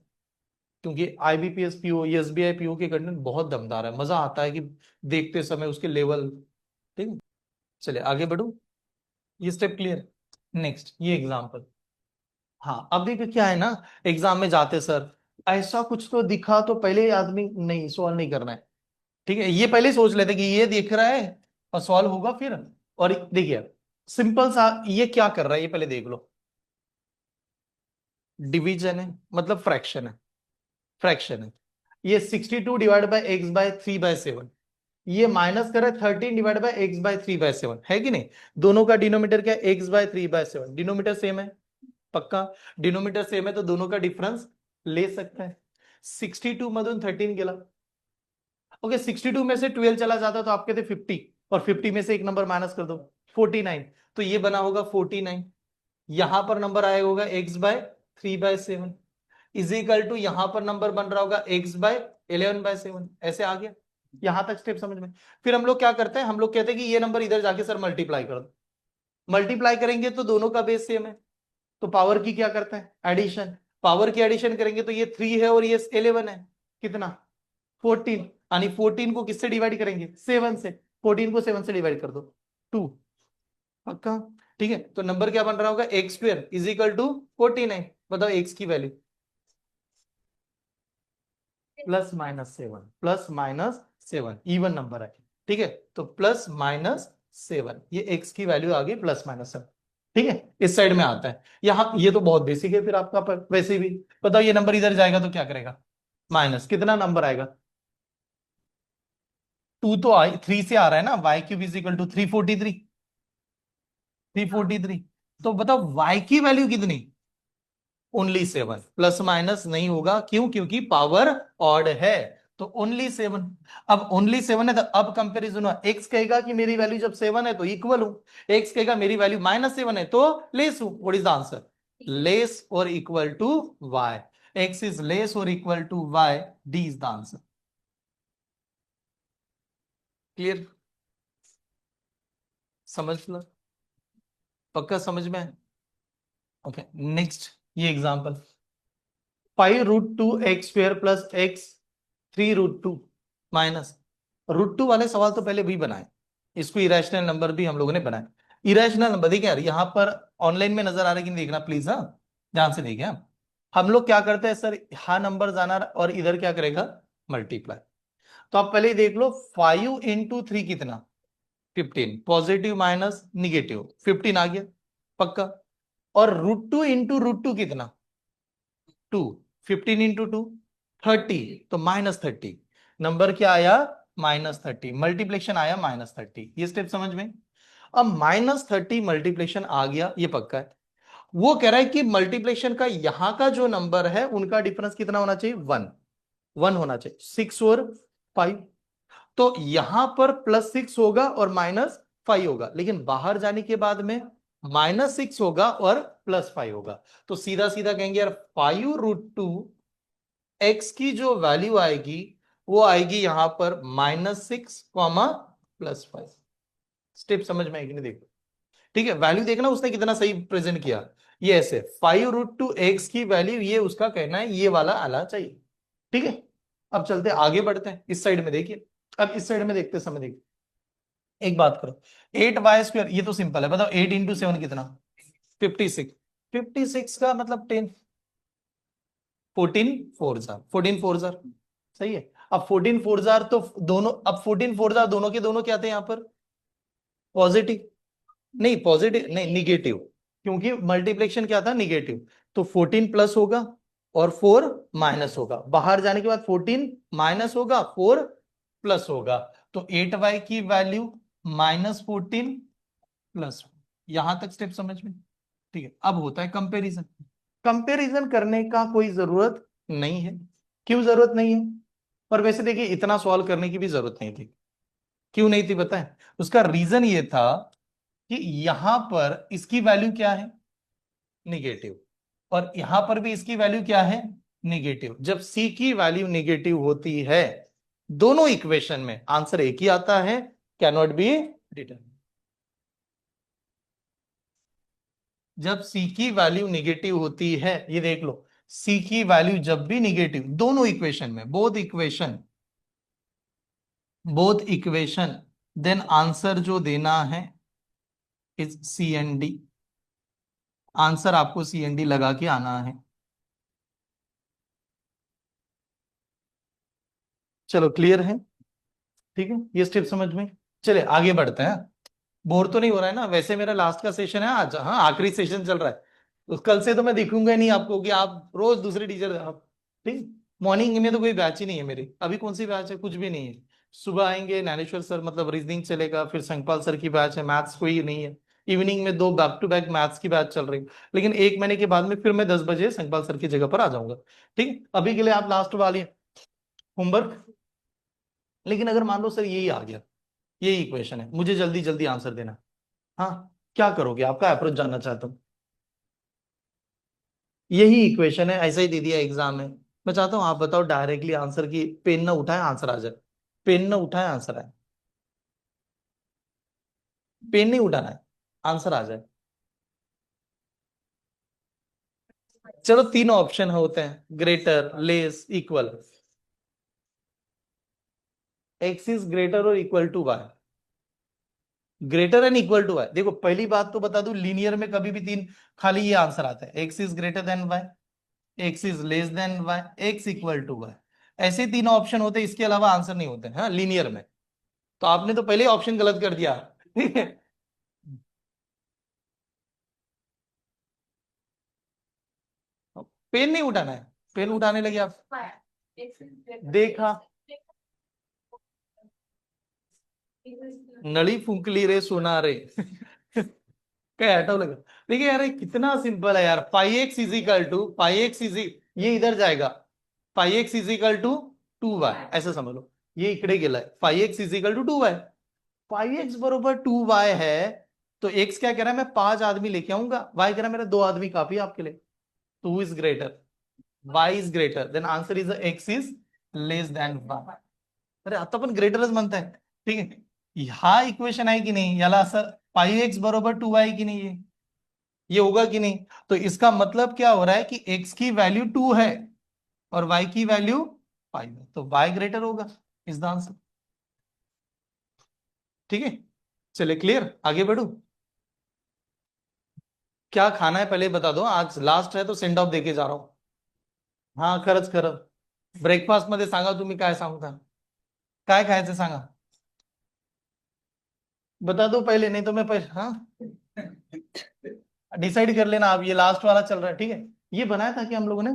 क्योंकि IBPS पीओ, SBI पीओ के कंटेंट बहुत दमदार है, मजा आता है कि देखते समय उसके लेवल। ठीक है, चलिए आगे बढ़ो। ये स्टेप क्लियर। नेक्स्ट, ये एग्जाम्पल। हाँ अब देखिए क्या है ना, एग्जाम में जाते सर ऐसा कुछ तो दिखा तो पहले आदमी नहीं सॉल्व नहीं करना है, ठीक है? ये पहले सोच लेते कि ये दिख रहा है और सॉल्व होगा फिर। और देखिए सिंपल सा, ये क्या कर रहा है ये पहले देख लो। डिवीजन है, मतलब फ्रैक्शन है, फ्रैक्शन है। ये 62 डिवाइड बाई x/3/7, ये माइनस कर रहा है 13 डिवाइड बाई x/3/7, है कि नहीं? दोनों का डिनोमीटर क्या है? x/3/7, डिनोमीटर सेम है, पक्का। डिनोमीटर सेम है तो दोनों का डिफरेंस ले सकते हैं। 62 मधून 13 गेला, ओके 62 में से 12 चला जाता तो आप कहते 50, और 50 में से एक नंबर माइनस कर दो, 49। तो ये बना होगा 49। यहां पर नंबर आएगा होगा x/3/7 इज इक्वल टू, यहां पर नंबर बन रहा होगा x/11/7, ऐसे आ गया। यहां तक स्टेप समझ में? फिर हम लोग क्या करते हैं, हम लोग कहते हैं कि ये नंबर इधर जाके सर मल्टीप्लाई कर दो। मल्टीप्लाई करेंगे तो दोनों का बेस सेम है, तो पावर की क्या करते हैं? एडिशन। पावर की एडिशन करेंगे तो ये 3 है और ये 11 है, कितना? 14। यानी 14 को किससे डिवाइड करेंगे? 7 से। 14 को 7 से डिवाइड कर दो, 2, पक्का। ठीक है, तो नंबर क्या बन रहा होगा? x² is equal to 49। बताओ x की वैल्यू, +-7, +-7 7 इवन नंबर है, ठीक है। तो +-7 ये x की वैल्यू आ गई +-7, ठीक है। इस साइड में आता है यहाँ, ये तो बहुत बेसिक है फिर आपका, पर वैसे भी बताओ ये नंबर इधर जाएगा तो क्या करेगा, माइनस, कितना नंबर आएगा, 2 तो 3 से आ रहा है ना, y³ = 343, 343। तो बताओ y की वैल्यू कितनी, ओनली 7, प्लस माइनस नहीं होगा, क्यों, क्योंकि पावर ऑड है, तो ओनली 7। अब ओनली 7 है तो अब कंपैरिजन हुआ, x कहेगा कि मेरी वैल्यू जब 7 है तो इक्वल हूं, x कहेगा मेरी वैल्यू -7 है तो लेस हूं। What is the answer, less और equal to y, x is less और equal to y, d is the answer. Clear, समझ लो, पक्का समझ में। ओके नेक्स्ट, ये example 5√2x² plus x 3√2 minus √2 वाले सवाल तो पहले भी बनाए, इसको इरेशनल नंबर भी हम लोगों ने बनाए। इरेशनल नंबर देखिए यार, यहाँ पर ऑनलाइन में नजर आ रहा है कि नहीं देखना प्लीज, हाँ ध्यान से देखिए। हम लोग क्या करते हैं सर, हाँ नंबर जाना और इधर क्या करेगा, मल्टीप्लाई। तो आप पहले ही देख लो, 5 × 3 कितना, 15, पॉजिटिव माइनस निगेटिव 15 आ गया पक्का। और √2 × √2 कितना, 2, 15 × 2 30, तो -30, नंबर क्या आया, -30, मल्टीप्लेक्शन आया -30, ये स्टेप समझ में। अब -30 मल्टीप्लेक्शन आ गया, ये पक्का है। वो कह रहा है कि मल्टीप्लेक्शन का यहां का जो नंबर है उनका डिफरेंस कितना होना चाहिए, 1, 1 होना चाहिए, 6 और 5। तो यहां पर +6 होगा और -5 होगा, लेकिन बाहर जाने के बाद में -6 होगा और +5 होगा। तो सीधा सीधा कहेंगे यार 5√2 x की जो वैल्यू आएगी वो आएगी यहां पर -6, +5। स्टेप समझ में आएगी नहीं, देखो ठीक है, वैल्यू देखना उसने कितना सही प्रेजेंट किया। ये ऐसे 5√2 x की वैल्यू, ये उसका कहना है ये वाला आना चाहिए, ठीक है। अब चलते आगे बढ़ते हैं, इस साइड में देखिए। अब इस साइड में देखते समय देखिए, एक बात करो, 8y², ये तो सिंपल है, बताओ 8 × 7 कितना, 56, 56 का मतलब 10, 14 4 सही है। अब 14 4 तो दोनों, अब 14 4 दोनों के दोनों क्या थे यहां पर, पॉजिटिव, नहीं पॉजिटिव नहीं निगेटिव, क्योंकि मल्टीप्लेक्शन क्या था, निगेटिव। तो 14 प्लस होगा और 4 माइनस होगा, बाहर जाने के बाद 14 माइनस होगा, 4 प्लस होगा। तो 8y की वैल्यू -14 प्लस, यहां तक स्टेप समझ में, ठीक है। अब होता है कंपैरिजन, कंपैरिजन करने का कोई जरूरत नहीं है, क्यों जरूरत नहीं है, और वैसे देखिए इतना सॉल्व करने की भी जरूरत नहीं थी। क्यों नहीं थी पता है, उसका रीजन ये था कि यहां पर इसकी वैल्यू क्या है, निगेटिव, और यहां पर भी इसकी वैल्यू क्या है, निगेटिव। जब सी की वैल्यू निगेटिव होती है दोनों इक्वेशन में आंसर एक ही आता है, कैन नॉट बी डिटरमिन्ड। जब सी की वैल्यू निगेटिव होती है, ये देख लो, सी की वैल्यू जब भी निगेटिव, दोनों इक्वेशन में, बोथ इक्वेशन, देन आंसर जो देना है इज CND, आंसर आपको CND लगा के आना है। चलो क्लियर है, ठीक है, ये स्टेप समझ में। चले आगे बढ़ते हैं, बोर तो नहीं हो रहा है ना, वैसे मेरा लास्ट का सेशन है आज, हाँ आखिरी सेशन चल रहा है, तो कल से तो मैं दिखूंगा ही नहीं आपको, कि आप रोज दूसरे टीचर आप, ठीक। मॉर्निंग में तो कोई बैच ही नहीं है मेरी, अभी कौन सी बैच है, कुछ भी नहीं है। सुबह आएंगे ज्ञानेश्वर सर, मतलब रीजनिंग चलेगा, फिर संगपाल सर की बैच है, मैथ्स कोई नहीं है। इवनिंग में 2 बैक टू बैक मैथ्स की बैच चल रही, लेकिन 1 महीने के बाद में फिर मैं 10 बजे संगपाल सर की जगह पर आ जाऊंगा, ठीक है। अभी के लिए आप लास्ट वाली होमवर्क, लेकिन अगर मान लो सर यही आ गया, यही इक्वेशन है, मुझे जल्दी जल्दी आंसर देना, हाँ क्या करोगे, आपका अप्रोच जानना चाहता हूँ। यही इक्वेशन है, ऐसा ही दे दिया एग्जाम में, मैं चाहता हूँ आप बताओ डायरेक्टली आंसर की, पेन ना उठाए आंसर आ जाए, पेन ना उठाए आंसर आए, पेन नहीं उठाना है, आंसर आ जाए। चलो तीनों ऑप्शन होते हैं, greater, less, equal, x is greater और equal to y, greater and equal to y. देखो पहली बात तो बता दूं, लीनियर में कभी भी तीन, खाली ये आंसर आता है, X is greater than Y, X is less than Y, X equal to Y. ऐसे तीनों ऑप्शन होते, इसके अलावा आंसर नहीं होते, हाँ, लीनियर में। तो आपने तो पहले ऑप्शन गलत कर दिया। ठीक है। पेन नहीं उठाना है, पेन उठाने लगे आप। देखा, नली फूंकली रे सोना रे। क्या हटाओ लगा। देखिए यार, ये कितना सिंपल है यार। Pi x is equal to pi x is, ये इधर जाएगा। Pi x is equal to 2y, ऐसा समझ लो। ये इकडे गेला है, pi x is equal to 2y। Pi x बरोबर 2y है। तो एक्स क्या कह रहा है, मैं 5 आदमी लेके आऊंगा, वाई कह रहा है मेरा 2 आदमी काफी है आपके लिए। तो is greater, Y is greater, then answer is X is less than Y. अरे आता पण ग्रेटरच म्हणताय, ठीक आहे। हा इक्वेशन आहे की नाही, याला असं पाई एक्स बरोबर 2y की नहीं है, ये होगा कि नहीं। तो इसका मतलब क्या हो रहा है कि x की वैल्यू 2 है और y की वैल्यू 5 है, तो y ग्रेटर होगा, इज द आंसर। ठीक है, चलिए क्लियर, आगे बढ़ू। क्या खाना है पहले बता दो, आज लास्ट है तो सेंड ऑफ देके जा रहा हूं। हाँ खरंच खरं, ब्रेकफास्ट मध्ये सांगा तुम्ही काय सांगता, काय खायचं सांगा। बता दो पहले, नहीं तो मैं पहले, हाँ, डिसाइड कर लेना आप, ये लास्ट वाला चल रहा है, ठीक है। ये बनाया था कि हम लोगों ने,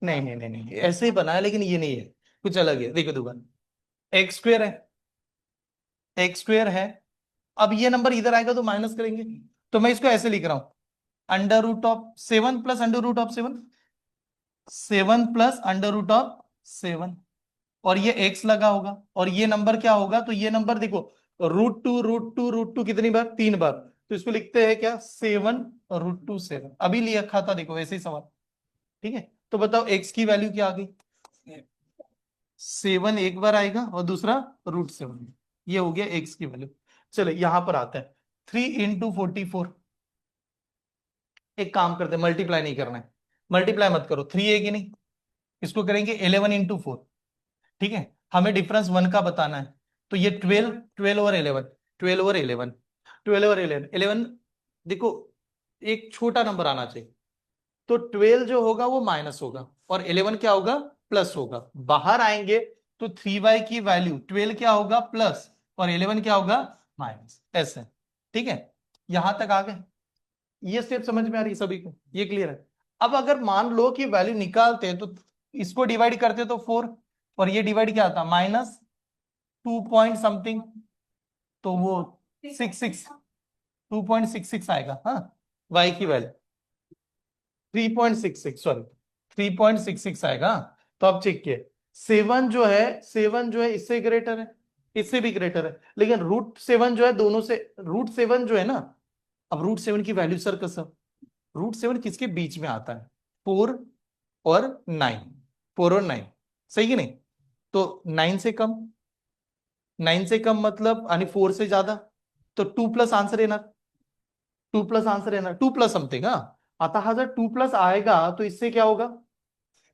नहीं नहीं नहीं नहीं, ऐसे ही बनाया, लेकिन ये नहीं है, कुछ अलग है। देखो दुकान, एक्स स्क्वेयर है, एक्स स्क्वेयर है। अब ये नंबर इधर आएगा तो माइनस करेंगे, तो मैं इसको ऐसे लिख रहा हूं, under root of 7 plus under root of 7, 7 plus under root of 7। और ये एक्स लगा होगा, और ये नंबर क्या होगा, तो ये नंबर देखो, √2 कितनी बार, 3 बार। तो इसको लिखते हैं क्या, 7 √2 7, अभी लिया था देखो वैसे ही सवाल। ठीक है, तो बताओ एक्स की वैल्यू क्या आ गई, 7 एक बार आएगा और दूसरा √7, ये हो गया एक्स की वैल्यू। चलो यहां पर आता है, 3 × 44। एक काम करते हैं, मल्टीप्लाई नहीं करना है, मल्टीप्लाई मत करो, 3 है कि नहीं, इसको करेंगे 11 × 4। ठीक है, हमें डिफरेंस 1 का बताना है। तो ये 12, 12 और 11, 12 और 11, 12 और 11, देखो एक छोटा नंबर आना चाहिए। तो 12 जो होगा वो माइनस होगा, और 11 क्या होगा, प्लस होगा। बाहर आएंगे तो 3y की वैल्यू 12 क्या होगा, प्लस, और 11 क्या होगा, माइनस, ऐसे। ठीक है, यहां तक आ गए, ये स्टेप समझ में आ रही है सभी को, ये क्लियर है। अब अगर मान लो कि वैल्यू निकालते हैं, तो इसको डिवाइड करते तो 4, और ये डिवाइड क्या आता, -2 पॉइंट समथिंग, तो वो 66, 2.66 आएगा, हाँ, y की वैल्यू 3.66, सॉरी 3.66 आएगा। तो आप चेक किए, 7 जो है इससे ग्रेटर है, इससे भी ग्रेटर है, लेकिन √7 जो है दोनों से, √7 जो है ना, अब √7 की वैल्यू सर कसं, √7 किसके बीच में आता है, 4 और 9, 4 और 9, सही कि नहीं। तो 9 से कम, 9 से कम मतलब, आणि 4 से ज्यादा, तो 2 प्लस आंसर येणार, 2 प्लस आंसर येणार, 2 प्लस समथिंग, हाँ। आता हा जर 2 प्लस आएगा तो इससे क्या होगा,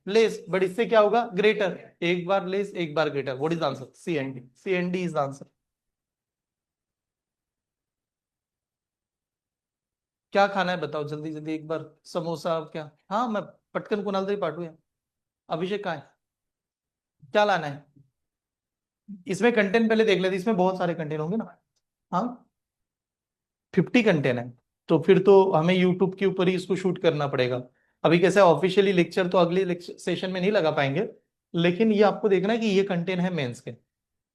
लेस, बट इससे क्या होगा, ग्रेटर। एक बार लेस एक बार greater, what is answer, CND, CND is the answer. क्या खाना है बताओ जल्दी जल्दी एक बार, समोसा क्या, हाँ मैं पटकन कुणाला तरी पाठवूया। अभिषेक काय, क्या लाना है, इसमें कंटेंट पहले देख लेते, इसमें बहुत सारे कंटेंट होंगे ना। हाँ, 50 कंटेंट है, तो फिर तो हमें यूट्यूब के ऊपर ही इसको शूट करना पड़ेगा। अभी कैसे ऑफिशियली लेक्चर तो अगले सेशन में नहीं लगा पाएंगे, लेकिन ये आपको देखना है कि ये कंटेंट है मेंस के।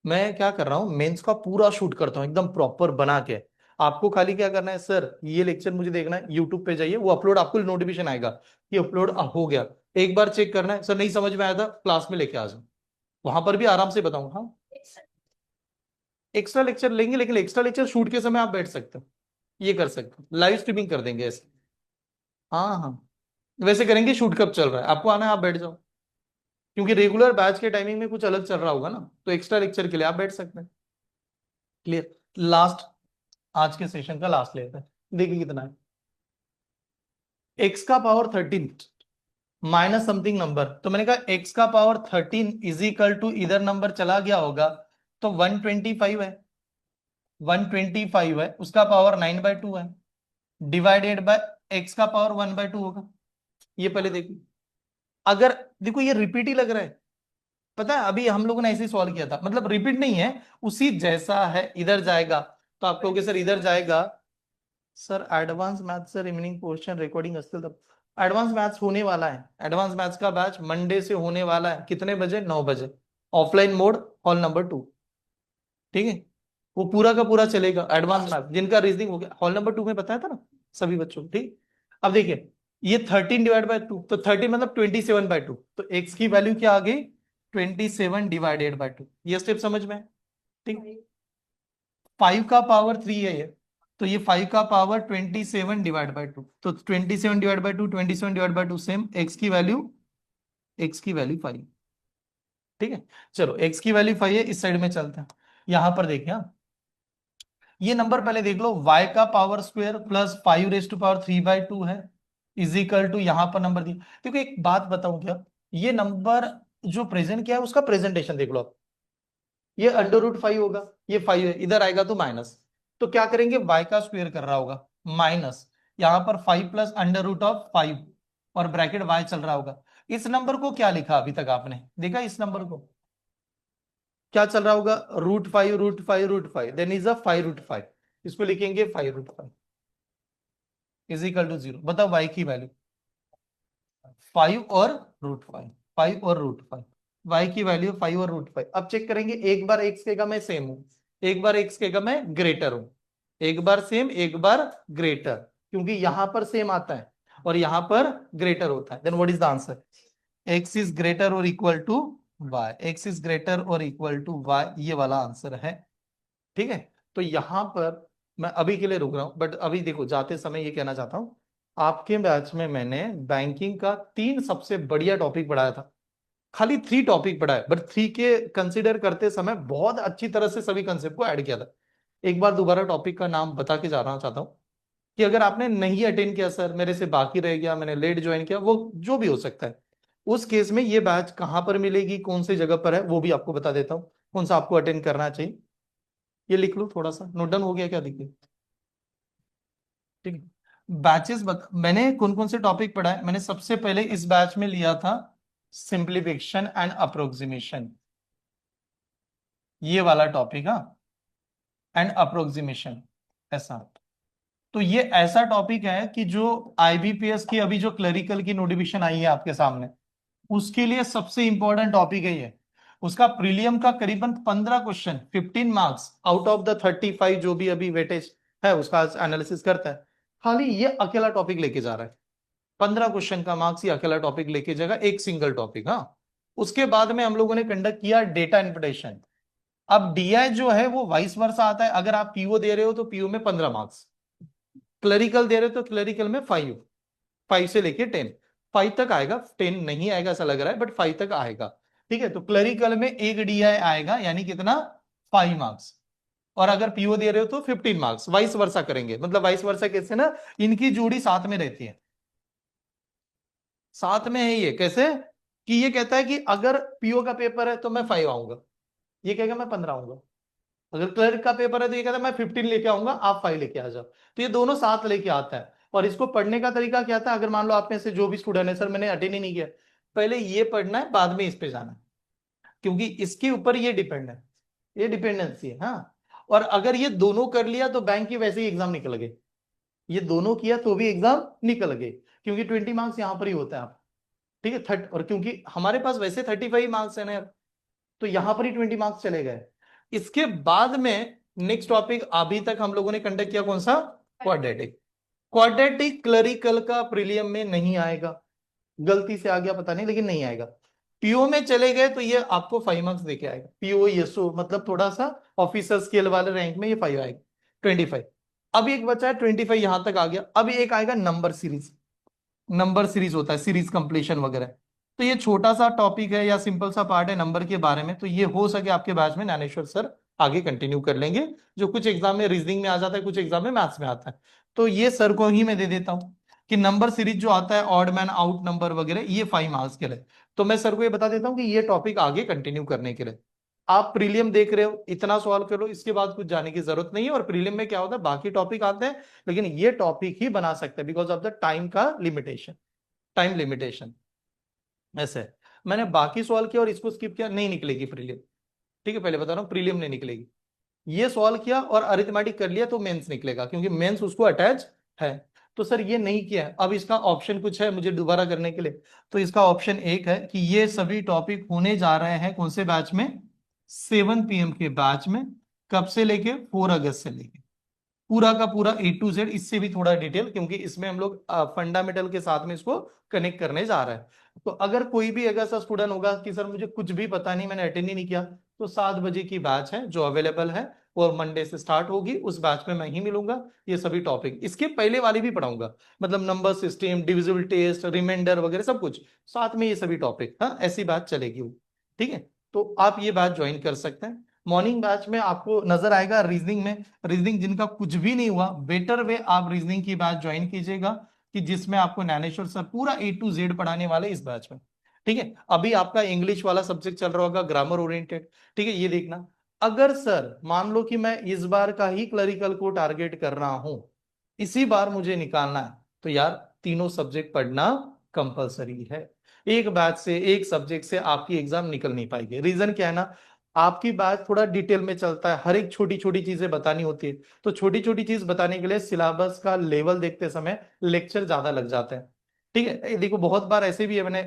मैं क्या कर रहा हूँ, मेंस का पूरा शूट करता हूँ एकदम प्रॉपर बना के। आपको खाली क्या करना है, सर ये लेक्चर मुझे देखना है, यूट्यूब पे जाइए, वो अपलोड, आपको नोटिफिकेशन आएगा कि अपलोड हो गया। एक बार चेक करना है, सर नहीं समझ में आया था क्लास में लेके आ जाओ, वहां पर भी आराम से बताऊंगा, हाँ। एक्स्ट्रा लेक्चर लेंगे, लेकिन एक्स्ट्रा लेक्चर शूट के समय आप बैठ सकते हो, ये कर सकते हो, लाइव स्ट्रीमिंग कर देंगे ऐसे। हाँ हाँ, वैसे करेंगे, शूट कब चल रहा है, आपको आना है आप बैठ जाओ, क्योंकि रेगुलर बैच के टाइमिंग में कुछ अलग चल रहा होगा ना, तो एक्स्ट्रा लेक्चर के लिए आप बैठ सकते हैं। क्लियर, लास्ट, आज के सेशन का लास्ट लेते हैं, देखिए कितना है, x⁻13 माइनस समथिंग नंबर। तो मैंने कहा x⁻13 इज इक्वल टू, इधर नंबर चला गया होगा, तो 125 है, 125 है, उसका पावर 9/2 है, डिवाइडेड बाय x का पावर 1/2 होगा। ये पहले देखो, अगर देखो ये रिपीट ही लग रहा है, पता है अभी हम लोगों ने ऐसे ही सॉल्व किया था, मतलब रिपीट नहीं है, उसी जैसा है। इधर जाएगा तो आप कहोगे सर इधर जाएगा, सर एडवांस मैथ्स से रिमेनिंग पोर्शन रिकॉर्डिंग अस्तिल तब एडवांस मैथ्स होने वाला है। एडवांस मैथ्स का बैच मंडे से होने वाला है, कितने बजे? 9 बजे, ऑफलाइन मोड, हॉल नंबर 2। ठीक है, वो पूरा का पूरा चलेगा। एडवांस मैथ्स जिनका रीजनिंग हो गया हॉल नंबर 2 में बताया था ना सभी बच्चों को। ठीक, अब देखिए ये 13/2, तो 13 मतलब 27/2, तो एक्स की वैल्यू क्या आ गई? 27/2। ये स्टेप समझ में है? ठीक, 5 का पावर 3 है ये, तो ये 5 का पावर 27/2, तो 27/2, 27/2 सेम, एक्स की वैल्यू 5। ठीक है, चलो एक्स की वैल्यू 5 है, इस साइड में चलते हैं। यहां पर देखिए, हाँ, ये नंबर पहले देख लो, y का power square plus 5 raised to power 3/2 है, इज इक्वल टू यहां पर नंबर दिया। देखो एक बात बताऊं क्या, ये नंबर जो प्रेजेंट किया है उसका प्रेजेंटेशन देख लो आप, ये √5 होगा, ये 5 है, इधर आएगा तो माइनस, तो क्या करेंगे, y का स्क्वायर कर रहा होगा माइनस, यहां पर 5 प्लस √5 और ब्रैकेट y चल रहा होगा। इस नंबर को क्या लिखा अभी तक आपने देखा? इस नंबर को क्या चल रहा होगा? √5 देन इज अ 5 √5, इसको लिखेंगे 5 √5 इज इक्वल टू 0। बताओ y की वैल्यू 5 और √5, 5 और √5, y की वैल्यू 5 और √5। अब चेक करेंगे, एक बार x के मैं सेम हूं, एक बार x के मैं ग्रेटर हूं, एक बार सेम एक बार ग्रेटर, क्योंकि यहां पर सेम आता है और यहां पर ग्रेटर होता है। Then what is the answer? x is greater और equal to y, x is greater और इक्वल टू y, ये वाला आंसर है। ठीक है, तो यहां पर मैं अभी के लिए रुक रहा हूं, बट अभी देखो जाते समय ये कहना चाहता हूं, आपके बैच में मैंने बैंकिंग का 3 सबसे बढ़िया टॉपिक पढ़ाया था। खाली 3 टॉपिक पढ़ाए, बट 3 के कंसिडर करते समय बहुत अच्छी तरह से सभी कंसेप्ट को ऐड किया था। एक बार दोबारा टॉपिक का नाम बता के जाना चाहता हूं, कि अगर आपने नहीं अटेंड किया, सर मेरे से बाकी रह गया, मैंने लेट ज्वाइन किया, वो जो भी हो सकता है, उस केस में ये बैच कहां पर मिलेगी, कौन सी जगह पर है, वो भी आपको बता देता हूं, कौन सा आपको अटेंड करना चाहिए। ये लिख लो, थोड़ा सा नोट डाउन हो गया क्या? देखिए, ठीक है, बैचेस मैंने कौन कौन से टॉपिक पढ़ा है। मैंने सबसे पहले इस बैच में लिया था सिंप्लीफिकेशन एंड अप्रोक्सीमेशन, ये वाला टॉपिक, हाँ, एंड अप्रोक्सीमेशन, ऐसा। तो ये ऐसा टॉपिक है कि जो आईबीपीएस की अभी जो क्लरिकल की नोटिफिकेशन आई है आपके सामने, उसके लिए सबसे इंपॉर्टेंट टॉपिक है ये। उसका प्रीलियम का करीबन 15 question, 15 marks out of the 35 जो भी अभी वेटेज है उसका एनालिसिस करता है, खाली ये अकेला टॉपिक लेके जा रहा है। 15 क्वेश्चन का मार्क्स ये अकेला टॉपिक लेके जाएगा, एक सिंगल टॉपिक, हाँ। उसके बाद में हम लोगों ने कंडक्ट किया डेटा इंटरप्रिटेशन। अब डीआई जो है वो वाइस वर्सा आता है, अगर आप पीओ दे रहे हो तो पीओ में 15 मार्क्स, क्लरिकल दे रहे हो तो क्लरिकल में 5, 5 से लेके 10, 5 तक आएगा, 10 नहीं आएगा ऐसा लग रहा है, बट 5 तक आएगा। ठीक है, तो क्लरिकल में एक डीआई आएगा, यानी कितना? 5 मार्क्स। और अगर पीओ दे रहे हो तो 15 मार्क्स, वाइस वर्सा करेंगे, मतलब वाइस वर्सा कैसे ना, इनकी जोड़ी साथ में रहती है, साथ में है ये कैसे, कि ये कहता है कि अगर पीओ का पेपर है तो मैं 5 आऊंगा, ये कहेगा मैं 15 आऊंगा। अगर क्लर्क का पेपर है तो ये कहता है मैं 15 लेके आऊंगा, आप 5 लेके आ जाओ। तो ये दोनों साथ लेके आता है। और इसको पढ़ने का तरीका क्या था, अगर मान लो आप में से जो भी स्टूडेंट है, सर मैंने अटेंड ही नहीं किया, पहले ये पढ़ना है बाद में इस पे जाना है, क्योंकि इसके ऊपर ये डिपेंड है, ये डिपेंडेंसी है, हाँ। और अगर ये दोनों कर लिया तो बैंक की वैसे ही एग्जाम निकल गए, ये दोनों किया तो भी एग्जाम निकल गए, क्योंकि 20 मार्क्स यहां पर ही होता है आप। ठीक है, और क्योंकि हमारे पास वैसे 35 मार्क्स है ना, तो यहां पर ही 20 मार्क्स चले गए। इसके बाद में नेक्स्ट टॉपिक अभी तक हम लोगों ने कंडक्ट किया, कौन सा? क्वाड्रेटिक। क्वाड्रेटिक क्लरिकल का प्रीलियम में नहीं आएगा, गलती से आ गया पता नहीं, लेकिन नहीं आएगा। पीओ में चले गए तो ये आपको 5 मार्क्स देके आएगा, पीओ यशो मतलब थोड़ा सा ऑफिसर स्केल वाले रैंक में ये 5 आएगा, 25। अब एक बचा है 25, यहां तक आ गया। अब एक आएगा नंबर सीरीज, नंबर सीरीज होता है, सीरीज कंप्लीशन वगैरह। तो ये छोटा सा टॉपिक है या सिंपल सा पार्ट है नंबर के बारे में, तो ये हो सके आपके बैच में ज्ञानेश्वर सर आगे कंटिन्यू कर लेंगे, जो कुछ एग्जाम में रीजनिंग में आ जाता है, कुछ एग्जाम में मैथ्स में आता है। तो ये सर को ही मैं दे देता हूं कि नंबर सीरीज जो आता है, ऑड मैन आउट नंबर वगैरह, ये 5 मार्क्स के लिए। तो मैं सर को ये बता देता हूँ कि ये टॉपिक आगे कंटिन्यू करने के लिए आप प्रीलियम देख रहे हो, इतना सॉल्व करो, इसके बाद कुछ जाने की जरूरत नहीं है। और प्रीलियम में क्या होता है, बाकी टॉपिक आते हैं, लेकिन ये टॉपिक ही बना सकते हैं बिकॉज ऑफ द टाइम का लिमिटेशन, टाइम लिमिटेशन, ऐसे। मैंने बाकी सॉल्व किया और इसको स्किप किया, नहीं निकलेगी प्रीलियम। ठीक है, पहले बता रहा हूँ प्रीलियम नहीं निकलेगी। ये सॉल्व किया और अरिथमेटिक कर लिया तो मेंस निकलेगा, क्योंकि मेंस उसको अटैच है। तो सर ये नहीं किया है, अब इसका ऑप्शन कुछ है मुझे दोबारा करने के लिए? तो इसका ऑप्शन एक है कि ये सभी टॉपिक होने जा रहे हैं कौन से बैच में? 7 PM के बैच में। कब से लेके? 4 अगस्त से लेके पूरा का पूरा A to Z, इससे भी थोड़ा डिटेल, क्योंकि इसमें हम लोग फंडामेंटल के साथ में इसको कनेक्ट करने जा रहे हैं। तो अगर कोई भी अगर ऐसा स्टूडेंट होगा कि सर मुझे कुछ भी पता नहीं, मैंने अटेंड ही नहीं किया, तो 7 बजे की बैच है जो अवेलेबल है, और मंडे से स्टार्ट होगी, उस बैच में मैं ही मिलूंगा। ये सभी टॉपिक इसके पहले वाले भी पढ़ाऊंगा, मतलब number system, divisible test, reminder वगैरह सब कुछ साथ में, ये सभी टॉपिक, हाँ ऐसी बात चलेगी वो। ठीक है, तो आप ये बात ज्वाइन कर सकते हैं। मॉर्निंग बैच में आपको नजर आएगा रीजनिंग में, रीजनिंग जिनका कुछ भी नहीं हुआ, बेटर वे आप रीजनिंग की बैच ज्वाइन कीजिएगा, कि जिसमें आपको ज्ञानेश्वर सर पूरा A to Z पढ़ाने वाले इस बैच में। ठीक है, अभी आपका इंग्लिश वाला सब्जेक्ट चल रहा होगा, ग्रामर ओरिएंटेड। ठीक है, ये देखना, अगर सर मान लो कि मैं इस बार का ही क्लरिकल को टारगेट कर रहा हूं, इसी बार मुझे निकालना है, तो यार तीनों सब्जेक्ट पढ़ना कंपलसरी है। एक बैच से, एक सब्जेक्ट से आपकी एग्जाम निकल नहीं पाएगी। रीजन क्या है ना, आपकी बात थोड़ा डिटेल में चलता है, हर एक छोटी छोटी चीजें बतानी होती है, तो छोटी छोटी चीज बताने के लिए सिलेबस का लेवल देखते समय लेक्चर ज्यादा लग जाते हैं। ठीक है, ये देखो बहुत बार ऐसे भी है, मैंने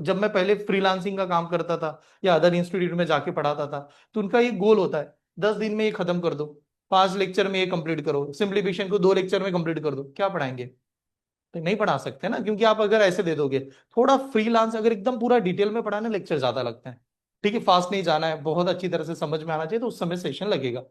जब मैं पहले फ्रीलांसिंग का काम करता था या अदर इंस्टीट्यूट में जाके पढ़ाता था, तो उनका ये गोल होता है 10 दिन में ये खत्म कर दो, 5 लेक्चर में ये कंप्लीट करो, सिंप्लीफिकेशन को 2 लेक्चर में कंप्लीट कर दो। क्या पढ़ाएंगे? तो नहीं पढ़ा सकते ना, क्योंकि आप अगर ऐसे दे दोगे, थोड़ा फ्रीलांस अगर एकदम पूरा डिटेल में पढ़ाने, लेक्चर ज्यादा लगते हैं। ठीक है, फास्ट नहीं जाना है, बहुत अच्छी तरह से समझ में आना चाहिए, तो उस समय सेशन लगेगा।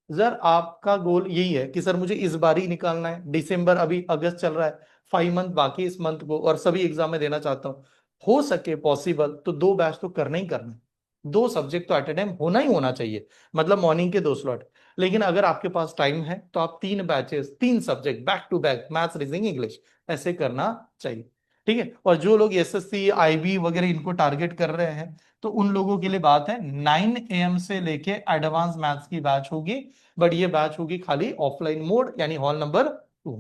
सर आपका गोल यही है कि सर मुझे इस बार ही निकालना है, दिसंबर, अभी अगस्त चल रहा है, 5 मंथ बाकी इस मंथ को, और सभी एग्जाम में देना चाहता हूँ, हो सके पॉसिबल तो 2 बैच तो करना ही करना है। 2 सब्जेक्ट तो एट ए टाइम होना ही होना चाहिए, मतलब मॉर्निंग के 2 स्लॉट। लेकिन अगर आपके पास टाइम है तो आप 3 batches, 3 subject back to back, maths, reasoning, English, ऐसे करना चाहिए। ठीक है, और जो लोग SSC IB वगैरह इनको टारगेट कर रहे हैं, तो उन लोगों के लिए बात है, 9 AM से लेके एडवांस मैथ्स की बैच होगी, बट ये बैच होगी खाली ऑफलाइन मोड, यानी हॉल नंबर 2।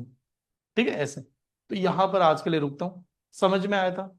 ठीक है, ऐसे। तो यहां पर आज के लिए रुकता हूं, समझ में आया था?